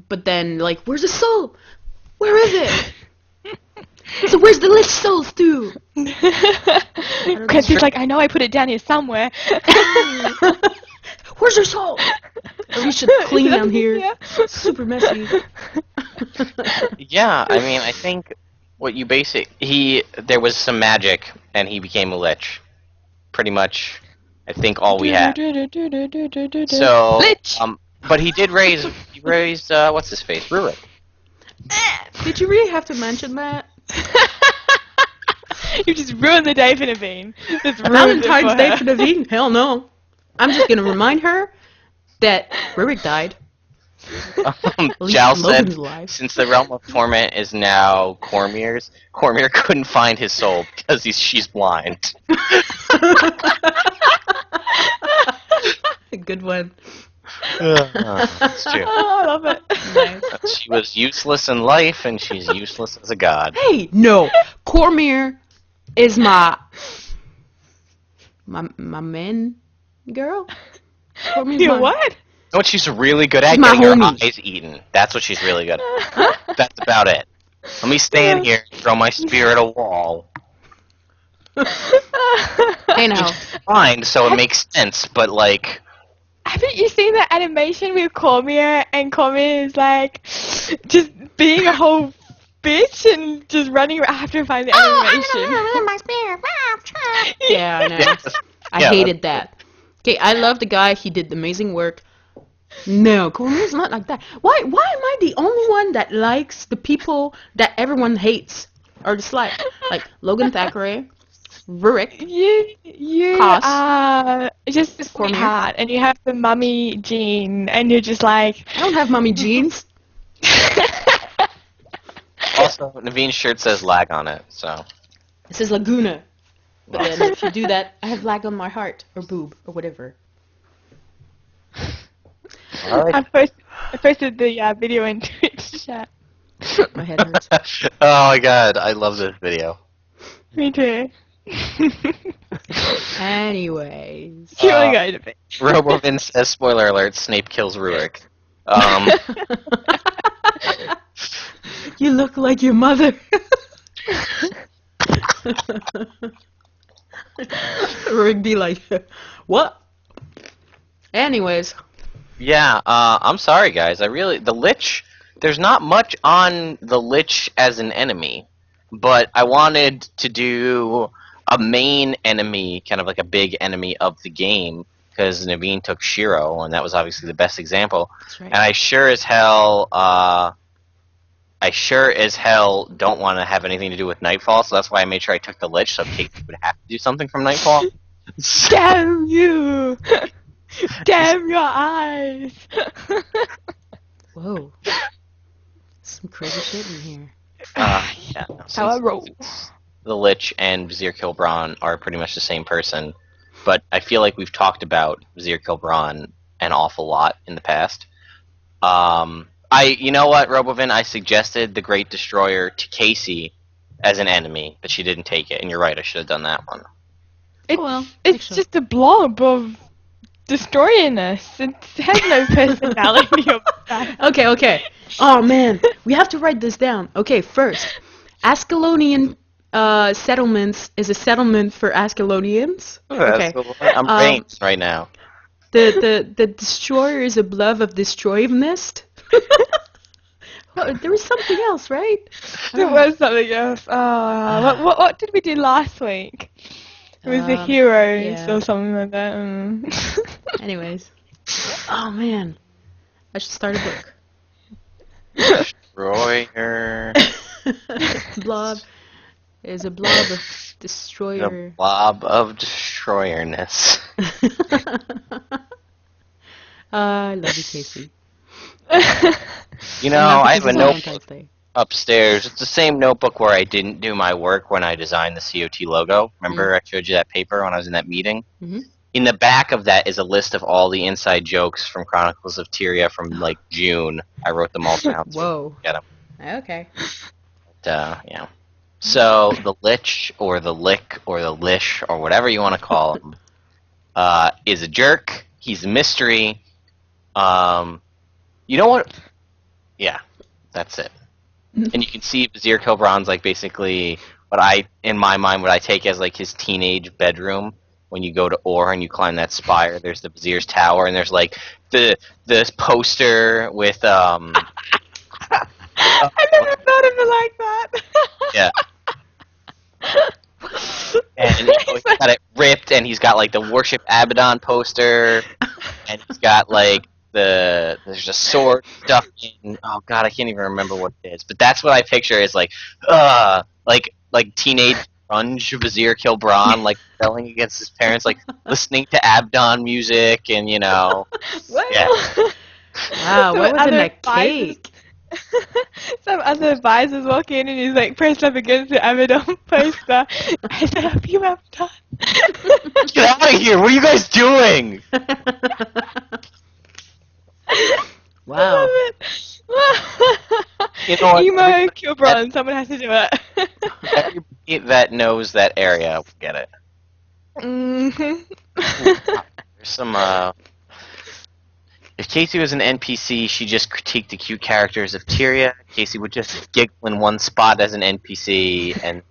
But then, like, where's his soul? Where is it? So where's the Lich soul, Stu? Clancy's like, I know I put it down here somewhere. Where's your soul? Or we should clean down here. Super messy. Yeah, I mean, I think what you there was some magic, and he became a lich. Pretty much, I think all we had. So, Lich! but he raised what's his face, Rurik. Did you really have to mention that? You just ruined the day for Naveen. Just ruined Valentine's Day for her. Naveen? Hell no. I'm just gonna remind her that Rurik died. At least Jal Logan's said, alive. since the realm of torment is now Cormier's, Cormier couldn't find his soul because she's blind. Good one. That's true. Oh, I love it. Nice. She was useless in life, and she's useless as a god. Hey, no. Cormier is my man girl. Cormier's You my- what? You know what she's really good at? My Getting her homie. eyes eaten. That's what she's really good at. That's about it. Let me stand here and throw my spear at a wall. Hey now. Blind, so it makes sense, but like... Haven't you seen that animation with Cormier, and Cormier is like just being a whole bitch and just running around? I have to find the animation. Yeah, I know. I Yeah, hated that. Okay, I love the guy. He did amazing work. No, Cormier's not like that. Why am I the only one that likes the people that everyone hates or dislikes? Like Logan Thackeray, Rurik. You Cost. are just a Cormier. sweetheart, and you have the mummy gene, and you're just like. I don't have mommy jeans. Also, Naveen's shirt says lag on it, so... It says Laguna. But then if you do that, I have lag on my heart or boob or whatever. Alright. I posted the video in Twitch chat. My head hurts. Oh my god, I love this video. Me too. Anyways. You wanna go to bed? Robovin says, spoiler alert, Snape kills Rurik. You look like your mother. Rurik be like, what? Anyways. Yeah, I'm sorry guys, the Lich, there's not much on the Lich as an enemy, but I wanted to do a main enemy, kind of like a big enemy of the game, because Naveen took Shiro, and that was obviously the best example, That's right. and I sure as hell don't want to have anything to do with Nightfall, so that's why I made sure I took the Lich, so Kaysee would have to do something from Nightfall. Damn you! Damn your eyes! Whoa. Some crazy shit in here. Yeah. No, How I roll. the Lich and Vizier Kilbran are pretty much the same person, but I feel like we've talked about Vizier Kilbran an awful lot in the past. You know what, Robovin? I suggested the Great Destroyer to Kaysee as an enemy, but she didn't take it, and you're right, I should have done that one. It's just a blob of destroying us. It has no personality of that. Okay. Oh man, we have to write this down. Okay, first, Ascalonian settlements is a settlement for Ascalonians. Okay. I'm brain right now. The destroyer is a blob of destroyedness. Well, there was something else, right? There was something else. What did we do last week? It was the heroes or something like that. Anyways. Oh man. I should start a book. Destroyer. Blob is a blob of destroyer. The blob of destroyerness. I love you, Kaysee. You know, I have a notebook upstairs. It's the same notebook where I didn't do my work when I designed the COT logo. Remember I showed you that paper when I was in that meeting? Mm-hmm. In the back of that is a list of all the inside jokes from Chronicles of Tyria from, like, June. I wrote them all down. Whoa. Get them. Okay. But, yeah. So, the Lich, or the Lick, or the Lish, or whatever you want to call him, is a jerk. He's a mystery. You know what? Yeah, that's it. And you can see Vizier Kilbran's, like, basically in my mind, what I take as, like, his teenage bedroom. When you go to Or and you climb that spire, there's the Vizier's Tower, and there's, like, this poster with, I never thought of it like that. Yeah. And he's got it ripped, and he's got, like, the Worship Abaddon poster, and he's got, like, there's a sword stuff in, oh god, I can't even remember what it is, but that's what I picture is, like teenage grunge Vizier Kilbran, like, rebelling against his parents, like, listening to Abaddon music, and, you know, yeah. Wow, what was in that cake? Some other advisors walk in and he's like pressed up against the Abaddon poster. I said, "Hope you have done." Get out of here! What are you guys doing? Wow. I love it. You know what? Emo Kilbran, someone has to do it. Everybody that knows that area will get it. There's some, if Kaysee was an NPC, she just critiqued the cute characters of Tyria. Kaysee would just giggle in one spot as an NPC, and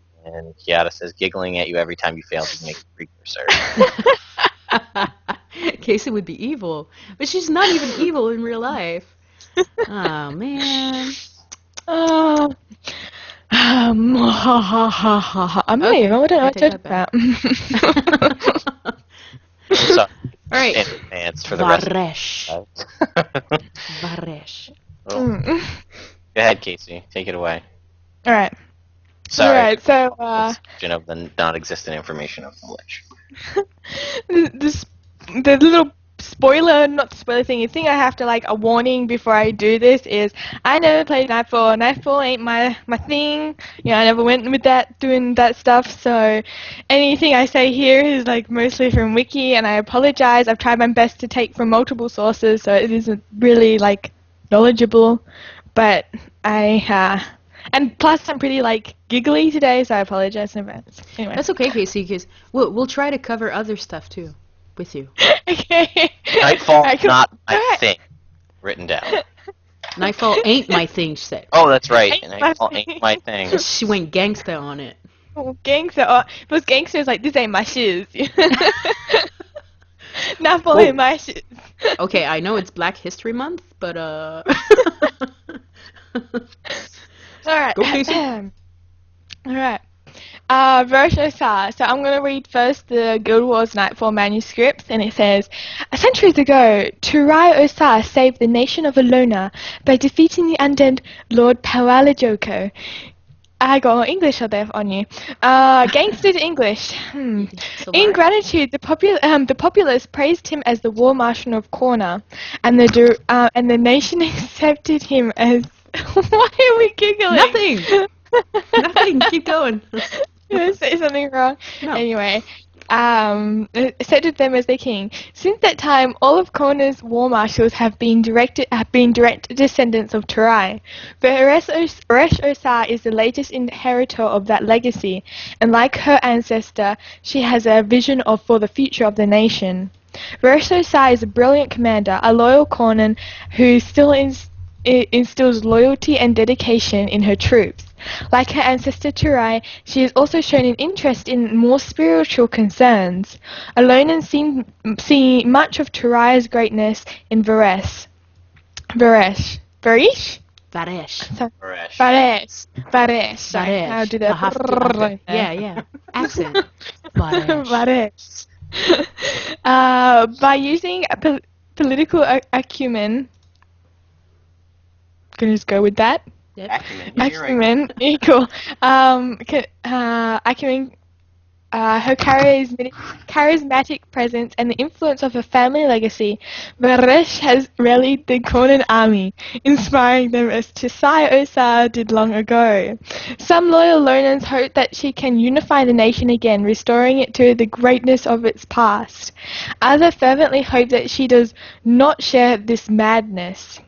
Kiara says giggling at you every time you fail to make a precursor. Kaysee would be evil, but she's not even evil in real life. Oh man. I'm not even. I don't know what to talk about. So, all right. in advance for the rest of Varesh. Go ahead, Kaysee. Take it away. All right. Sorry. All right. So, of the non-existent information of the Lich. the little not spoiler thing. You think I have to, like, a warning before I do this is I never played Nightfall. Nightfall ain't my thing. You know, I never went with doing that stuff. So anything I say here is, like, mostly from Wiki, and I apologize. I've tried my best to take from multiple sources, so it isn't really, like, knowledgeable. But and plus I'm pretty, like, giggly today, so I apologize in advance. Anyway. That's okay, Kaysee, because we'll try to cover other stuff too with you. Okay. Nightfall, not my thing. Written down. Nightfall ain't my thing, she said. Oh, that's right. Nightfall ain't my thing. She went gangsta on it. Oh, gangster. Oh, if it was gangster, it's like, this ain't my shoes. Nightfall ain't my shoes. Okay, I know it's Black History Month, but Alright. Go, Kaysee. Alright. Varesh Ossa. So I'm going to read first the Guild Wars Nightfall manuscripts, and it says, centuries ago, Turai Ossa saved the nation of Alona by defeating the undead Lord Pawalajoko. I got English there on you. Gangster English. So In what? gratitude, the populace praised him as the war marshal of Corner, and the nation accepted him as. Why are we giggling? Nothing. Nothing. Keep going. Did I say something wrong? No. Anyway, accepted them as their king. Since that time, all of Corner's war marshals have been direct descendants of Turai. Varesh Ossa is the latest inheritor of that legacy, and like her ancestor, she has a vision for the future of the nation. Varesh Ossa is a brilliant commander, a loyal Cornan who still instills loyalty and dedication in her troops. Like her ancestor Turai, she has also shown an interest in more spiritual concerns. Alone and see much of Turai's greatness in Varesh. Varesh. Varesh. Varesh. How do that? I have to. Yeah. Accent. Varesh. By using political acumen. Can you just go with that? Yep. Acumen, equal. Acumen, her charismatic presence and the influence of her family legacy, Varesh has rallied the Cornan army, inspiring them as Chisai Ossa did long ago. Some loyal Lonans hope that she can unify the nation again, restoring it to the greatness of its past. Others fervently hope that she does not share this madness.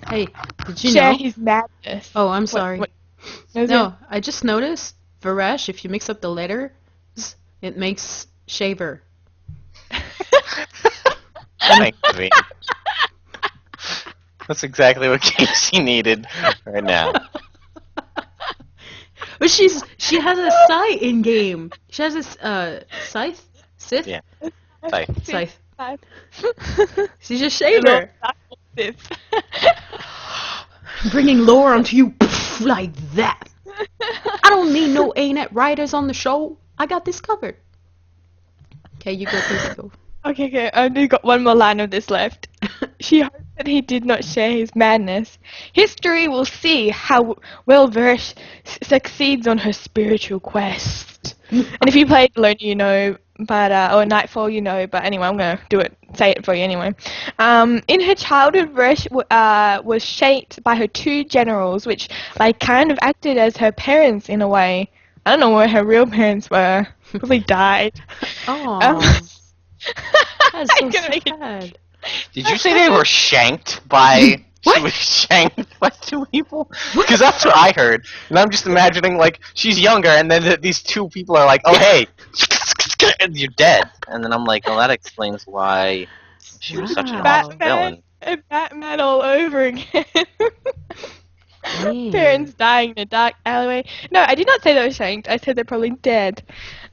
Hey, did you Share know? his madness. Oh, I'm sorry. What No, I just noticed Varesh, if you mix up the letters, it makes shaver. Thanks, Naveen. That's exactly what Kaysee needed right now. But she has a scythe in game. She has this scythe? Sith? Yeah. Scythe. She's a shaver. This. Bringing lore onto you like that. I don't need no A-net writers on the show. I got this covered. Okay, you go, please go. Okay, I only got one more line of this left. She hopes that he did not share his madness. History will see how well Varesh succeeds on her spiritual quest. And if you played Alone, you know, or Nightfall, you know, but anyway, I'm going to say it for you anyway. In her childhood, Varesh was shaped by her two generals, which kind of acted as her parents in a way. I don't know where her real parents were. Probably died. Oh. That's so sad. Did you say they were shanked by... What? She was shanked by two people? Because that's what I heard. And I'm just imagining, she's younger, and then these two people are like, oh, hey, you're dead. And then I'm like, well, that explains why she was such an awesome villain. Batman all over again. Parents dying in a dark alleyway. No, I did not say they were shanked. I said they're probably dead.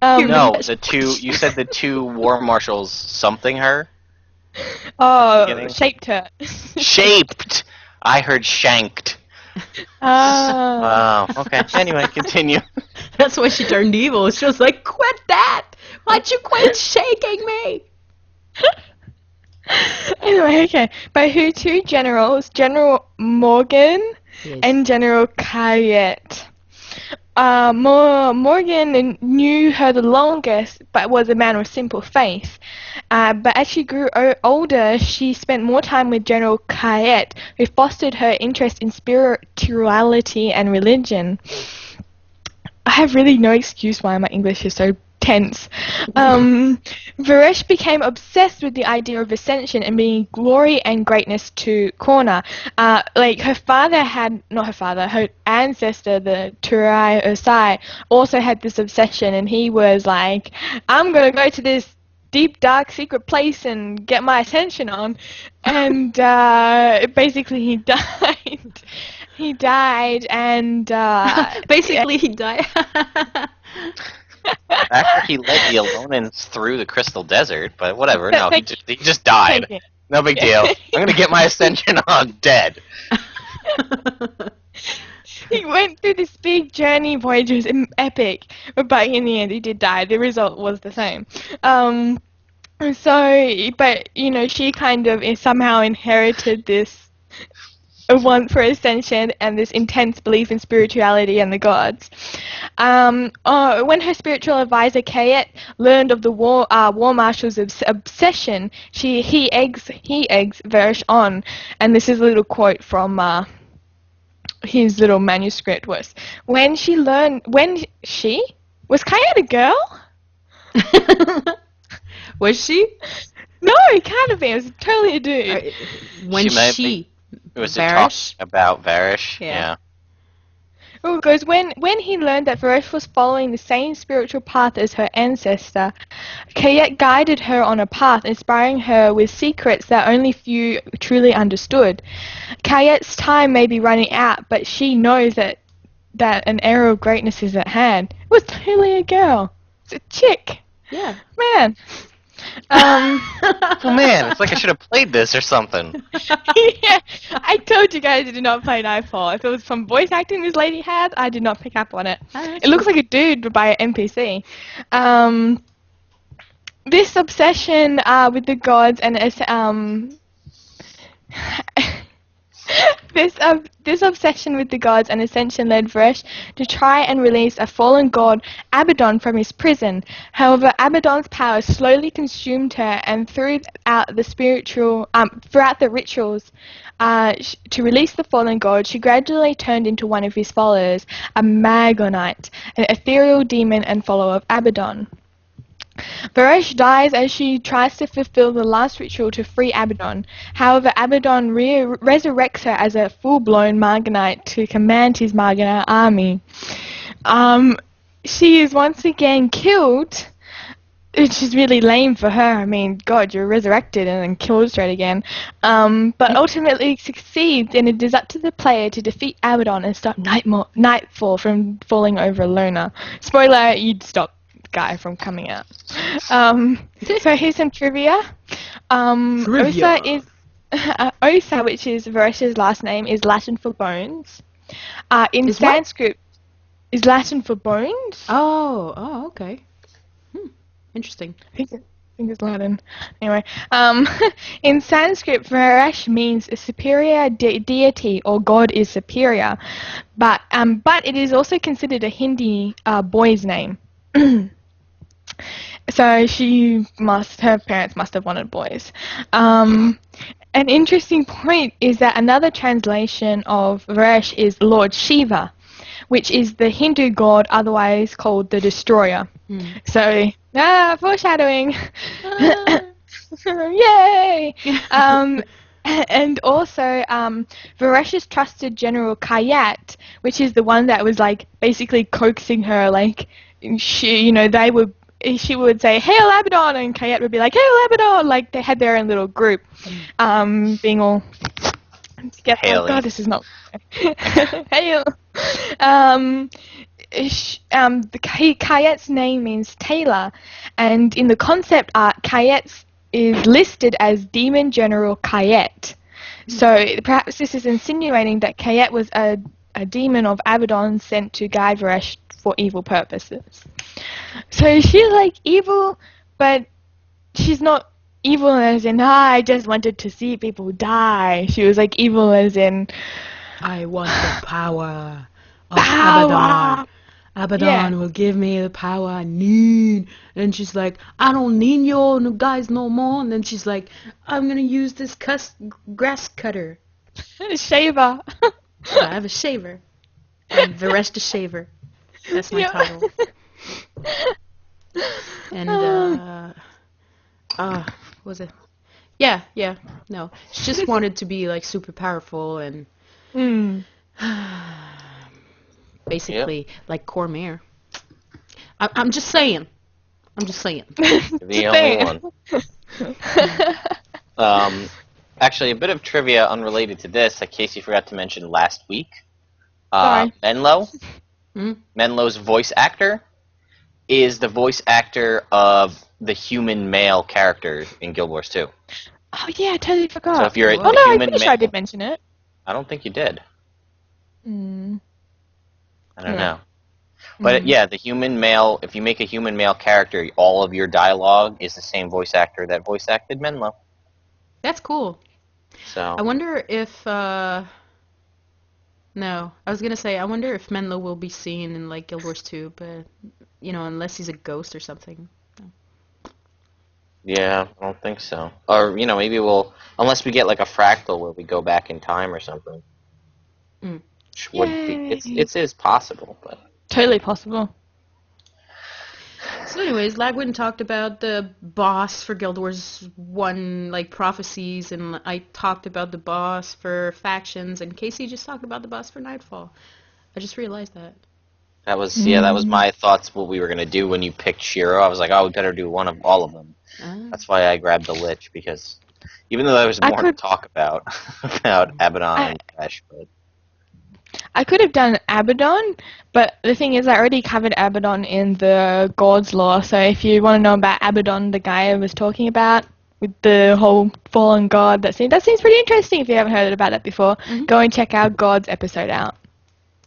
No, you said the two war marshals something her? Oh, shaped her. Shaped! I heard shanked. Oh. Oh, okay. Anyway, continue. That's why she turned evil. She was like, quit that! Why'd you quit shaking me? Anyway, okay. By her two generals, General Morgan and General Kayet. Morgan knew her the longest, but was a man of simple faith. But as she grew older, she spent more time with General Kayet, who fostered her interest in spirituality and religion. I have really no excuse why my English is so tense. Varesh became obsessed with the idea of ascension and bringing glory and greatness to Corner. Her ancestor, the Turai Osai, also had this obsession, and he was like, I'm going to go to this deep, dark, secret place and get my ascension on. And basically he died. He died, and... Basically he died. After he led the Alonans through the Crystal Desert, but whatever, no, he just died. No big deal. I'm gonna get my ascension on dead. He went through this big journey, voyage, it was epic, but in the end he did die. The result was the same. She kind of somehow inherited this a want for ascension and this intense belief in spirituality and the gods. When her spiritual advisor Kayet learned of the war marshal's obsession, he eggs Varesh on, and this is a little quote from his little manuscript was was Kayet a girl? Was she? No, it can't have been. It was totally a dude. When It was a talk about Varesh. Yeah. Oh, it goes, when he learned that Varesh was following the same spiritual path as her ancestor, Kayet guided her on a path, inspiring her with secrets that only few truly understood. Kayet's time may be running out, but she knows that an era of greatness is at hand. It was totally a girl. It's a chick. Yeah. Man. Oh man, it's like I should have played this or something. Yeah, I told you guys I did not play Nightfall. If it was from voice acting this lady had, I did not pick up on it. It looks like a dude by an NPC. This obsession with the gods and this obsession with the gods and ascension led Varesh to try and release a fallen god, Abaddon, from his prison. However, Abaddon's power slowly consumed her, and throughout the rituals to release the fallen god, she gradually turned into one of his followers, a Magonite, an ethereal demon and follower of Abaddon. Varesh dies as she tries to fulfill the last ritual to free Abaddon. However, Abaddon resurrects her as a full-blown Marganite to command his Marganite army. She is once again killed, which is really lame for her. I mean, God, you're resurrected and then killed straight again. But ultimately succeeds, and it is up to the player to defeat Abaddon and stop Nightfall from falling over Lona. Spoiler, you'd stop guy from coming out. So here's some trivia. Ossa is Ossa, which is Varesh's last name, is Latin for bones. In Sanskrit, is Latin for bones. Oh, okay. Interesting. I think it's Latin. Anyway, in Sanskrit, Varesh means a superior deity or god is superior, but it is also considered a Hindi boy's name. So her parents must have wanted boys. An interesting point is that another translation of Varesh is Lord Shiva, which is the Hindu god otherwise called the Destroyer. So, foreshadowing. Yay! And also, Varesh's trusted general Kayet, which is the one that was basically coaxing her, she would say, "Hail Abaddon," and Kayet would be like, "Hail Abaddon!" They had their own little group, being all. Oh God, this is not. Hail. Kayet's name means tailor, and in the concept art, Kayet is listed as Demon General Kayet. So perhaps this is insinuating that Kayet was a demon of Abaddon sent to guide Varesh for evil purposes. So she's evil, but she's not evil as in, I just wanted to see people die. She was evil as in, I want the power of Abaddon. Abaddon will give me the power I need. And she's like, I don't need your guys no more. And then she's like, I'm going to use this grass cutter. Shaver. I have a shaver. I'm Varesh the Shaver. That's my title. And, what was it? Yeah, no. She just wanted to be, super powerful and basically like Cormier. I'm just saying. The only one. Actually, a bit of trivia unrelated to this that Kaysee forgot to mention last week. Mhenlo. Mhenlo's voice actor is the voice actor of the human male characters in Guild Wars 2. Oh yeah, I totally forgot. So if you're I'm pretty sure I did mention it. I don't think you did. I don't know. But yeah, the human male, if you make a human male character, all of your dialogue is the same voice actor that voice acted Mhenlo. That's cool. So I wonder if No, I was gonna say I wonder if Mhenlo will be seen in like Guild Wars 2, but unless he's a ghost or something. No. Yeah, I don't think so. Or maybe unless we get like a fractal where we go back in time or something. Mm. Which would be it is possible, but Totally possible. So anyways, Lagwyn talked about the boss for Guild Wars 1, like, prophecies, and I talked about the boss for factions, and Kaysee just talked about the boss for Nightfall. I just realized that. that was my thoughts what we were gonna do when you picked Shiro. I was like, oh, we better do one of all of them. That's why I grabbed the Lich, because even though there was more to talk about about Abaddon and Varesh, but I could have done Abaddon, but the thing is I already covered Abaddon in the God's Law, so if you want to know about Abaddon, the guy I was talking about, with the whole fallen god, that seems pretty interesting if you haven't heard about it before. Go and check our God's episode out.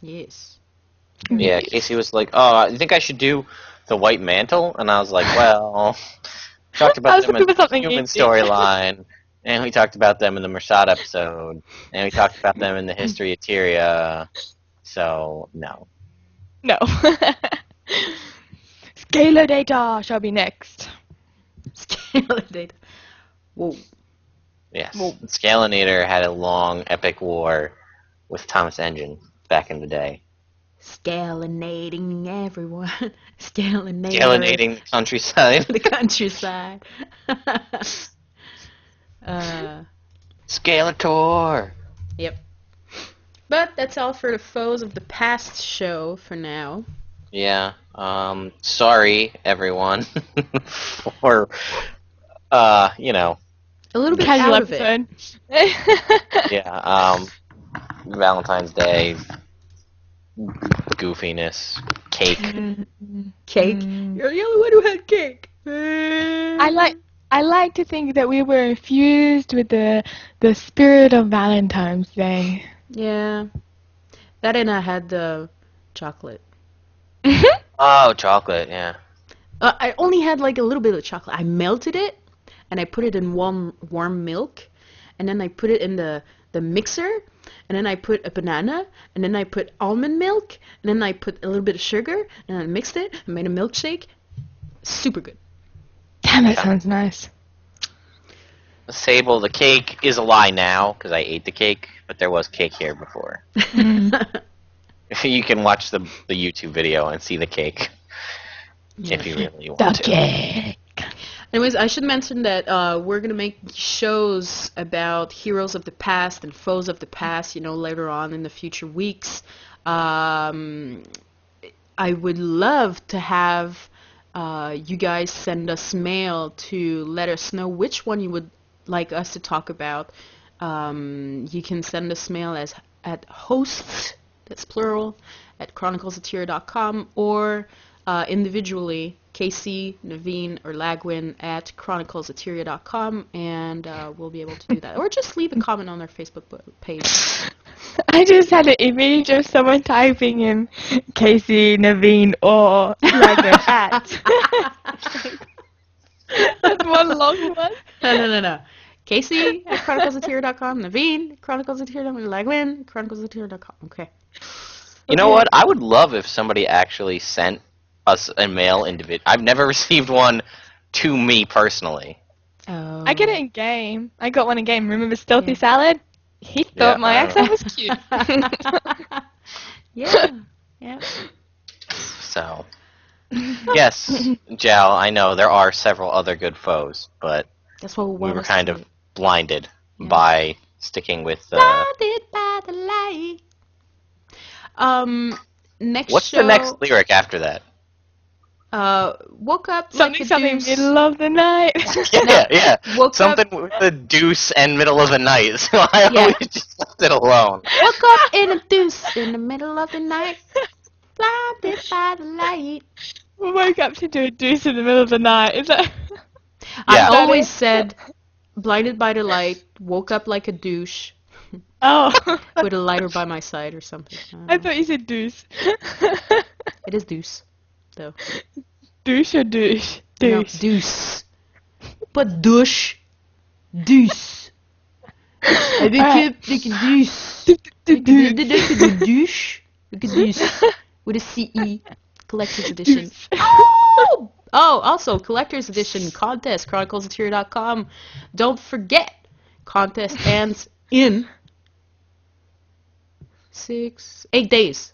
Yes. yeah, Kaysee was like, oh, I think I should do the White Mantle, and I was like, well, talked about them in the human storyline, and we talked about them in the Mersad episode, and we talked about them in the history of Tyria, so no. No. Scalar data shall be next. Scalar data. Whoa. Yes. Scalinator had a long, epic war with Thomas Engine back in the day. Scalinating everyone. Scalinating the countryside. The countryside. Scalator! Yep. But that's all for the Foes of the Past show for now. Yeah. Sorry, everyone, for, a little bit casual out of episode. it. Yeah, Valentine's Day, goofiness, cake. Cake? You're the only one who had cake. I like to think that we were infused with the spirit of Valentine's Day. Yeah. That and I had the chocolate. Oh, chocolate, yeah. I only had like a little bit of chocolate. I melted it, and I put it in warm milk, and then I put it in the mixer, and then I put a banana, and then I put almond milk, and then I put a little bit of sugar, and I mixed it, and made a milkshake. Super good. Damn, that sounds nice. Sable, the cake is a lie now, because I ate the cake, but there was cake here before. You can watch the YouTube video and see the cake, if you really want to. Cake. Anyways, I should mention that we're going to make shows about heroes of the past and foes of the past, later on in the future weeks. I would love to have you guys send us mail to let us know which one you would like us to talk about. You can send us mail at hosts, that's plural, at chroniclesoftyria.com, or individually, Kaysee, Naveen, or Lagwyn at chroniclesoftyria.com, and we'll be able to do that. Or just leave a comment on our Facebook page. I just had an image of someone typing in Kaysee, Naveen, or Lagwyn at. That's one long one. No. Kaysee at chroniclesoftyria.com, Naveen, chroniclesoftyria.com, Lagwyn, chroniclesoftyria.com. Okay. You know what? I would love if somebody actually sent us a mail individual. I've never received one to me personally. Oh. I get it in game. I got one in game. Remember Stealthy Salad? He thought my accent was cute. Yeah. So, yes, Jal, I know there are several other good foes, but that's what we were kind of blinded by sticking with blinded by the light. Next What's show, the next lyric after that? Woke up something, like a deuce. middle of the night. Yeah. Woke something up with the deuce and middle of the night. So I always just left it alone. Woke up in a deuce in the middle of the night, blinded by the light. Woke up to do a deuce in the middle of the night. Is that? Yeah. I always said, blinded by the light, woke up like a douche. Oh. With a lighter by my side or something. I thought you said deuce. It is deuce, though. Douche or douche? No, Douche. deuce. But douche. Deuce. Look at this. Look at this. Look at this. With a CE. Collector's edition. Oh! Also, collector's edition contest, chroniclesoftyria.com. Don't forget, contest ends in 8 days.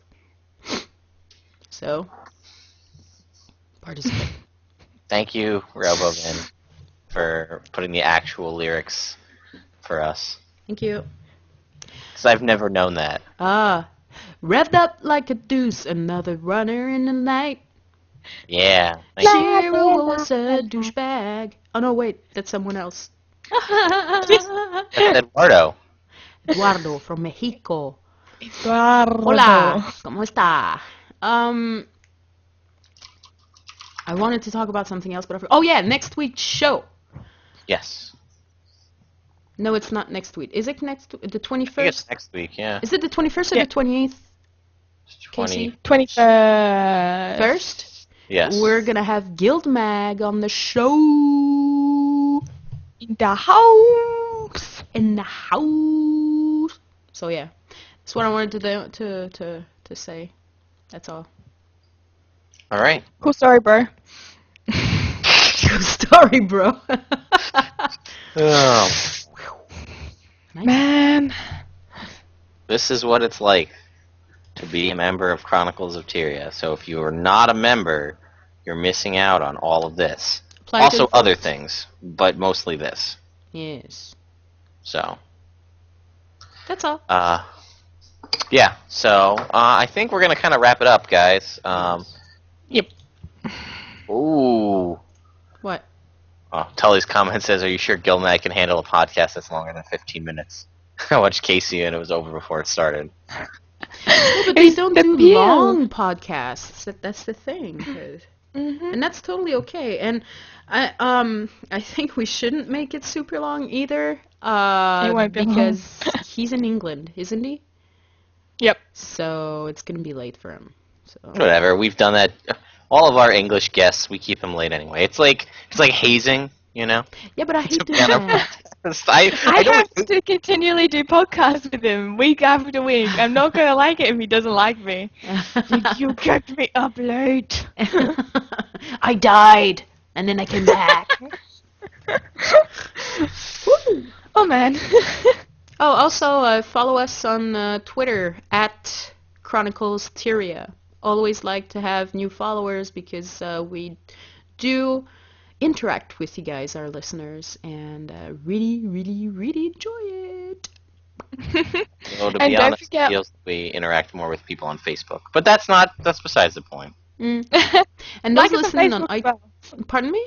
So, participate. Thank you, Railbogan, for putting the actual lyrics for us. Thank you. Because I've never known that. Revved up like a deuce, another runner in the night. Yeah. Shiro was a douchebag. Oh no, wait, that's someone else. That's Eduardo. Eduardo from Mexico. Eduardo. Hola, ¿cómo está? I wanted to talk about something else, but I forgot. Oh yeah, next week's show. Yes. No, it's not next week. Is it the I think 21st? it's next week, yeah. Is it the 21st or the 28th? 20. 21st. First? Yes. We're gonna have Guild Mag on the show. In the house. In the house. So yeah, that's what I wanted to say. That's all. All right. Cool story, bro. Story, bro. Oh, Man. this is what it's like to be a member of Chronicles of Tyria. So if you are not a member, you're missing out on all of this. Also other things, but mostly this. Yes. So. That's all. Yeah. So I think we're gonna kind of wrap it up, guys. Yep. Ooh. What? Oh, Tully's comment says, "Are you sure Gilmag can handle a podcast that's longer than 15 minutes?" I watched Kaysee and it was over before it started. Yeah, but they don't do long podcasts. That's the thing. And that's totally okay. And I think we shouldn't make it super long either. Because he's in England, isn't he? Yep. So it's gonna be late for him. So Whatever. We've done that. All of our English guests, we keep them late anyway. It's like hazing, you know. yeah, but I hate doing that. I have to continually do podcasts with him week after week. I'm not going to like it if he doesn't like me. You kept me up late. I died, and then I came back. Oh, man. Oh, also follow us on Twitter at chroniclesoftyria. Always like to have new followers because we do interact with you guys, our listeners, and really, really, really enjoy it. Well, to And be don't honest, forget- it feels like we interact more with people on Facebook, but that's besides the point. And Like those us on listening on Facebook as well. Pardon me?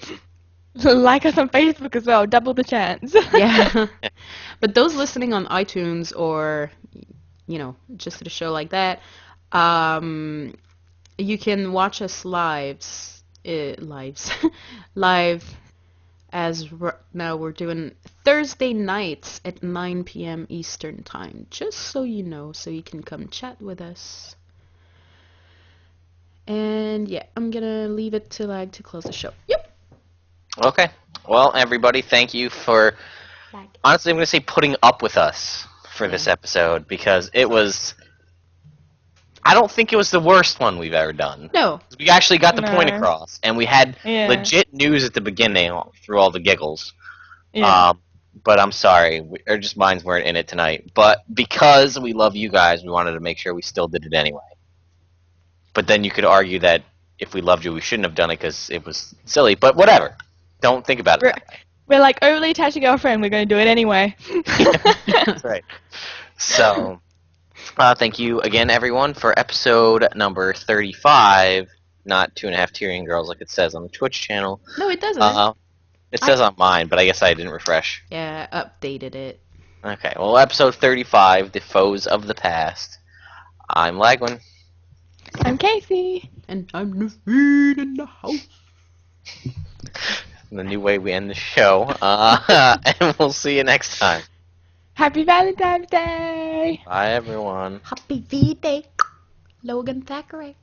Like us on Facebook as well. Double the chance. Yeah. But those listening on iTunes or, just at a show like that, you can watch us live as now we're doing Thursday nights at 9 p.m. Eastern time, just so you know, so you can come chat with us. And yeah, I'm gonna leave it to Lag to close the show. Yep. Okay. Well, everybody, thank you for, honestly, I'm going to say putting up with us for this episode, because it was, I don't think it was the worst one we've ever done. No. We actually got the No. point across, and we had legit news at the beginning through all the giggles. Yeah. But I'm sorry, our just minds weren't in it tonight. But because we love you guys, we wanted to make sure we still did it anyway. But then you could argue that if we loved you, we shouldn't have done it because it was silly. But whatever. Don't think about it. We're like overly attached to girlfriend. We're going to do it anyway. That's right. So, thank you again, everyone, for episode number 35. Not 2.5 Tyrian Girls like it says on the Twitch channel. No, it doesn't. It says on mine, but I guess I didn't refresh. Yeah, I updated it. Okay, well, episode 35, The Foes of the Past. I'm Lagwyn. I'm Kaysee. And I'm Naveen in the house. The new way we end the show. And we'll see you next time. Happy Valentine's Day. Bye, everyone. Happy V-Day. Logan Thackeray.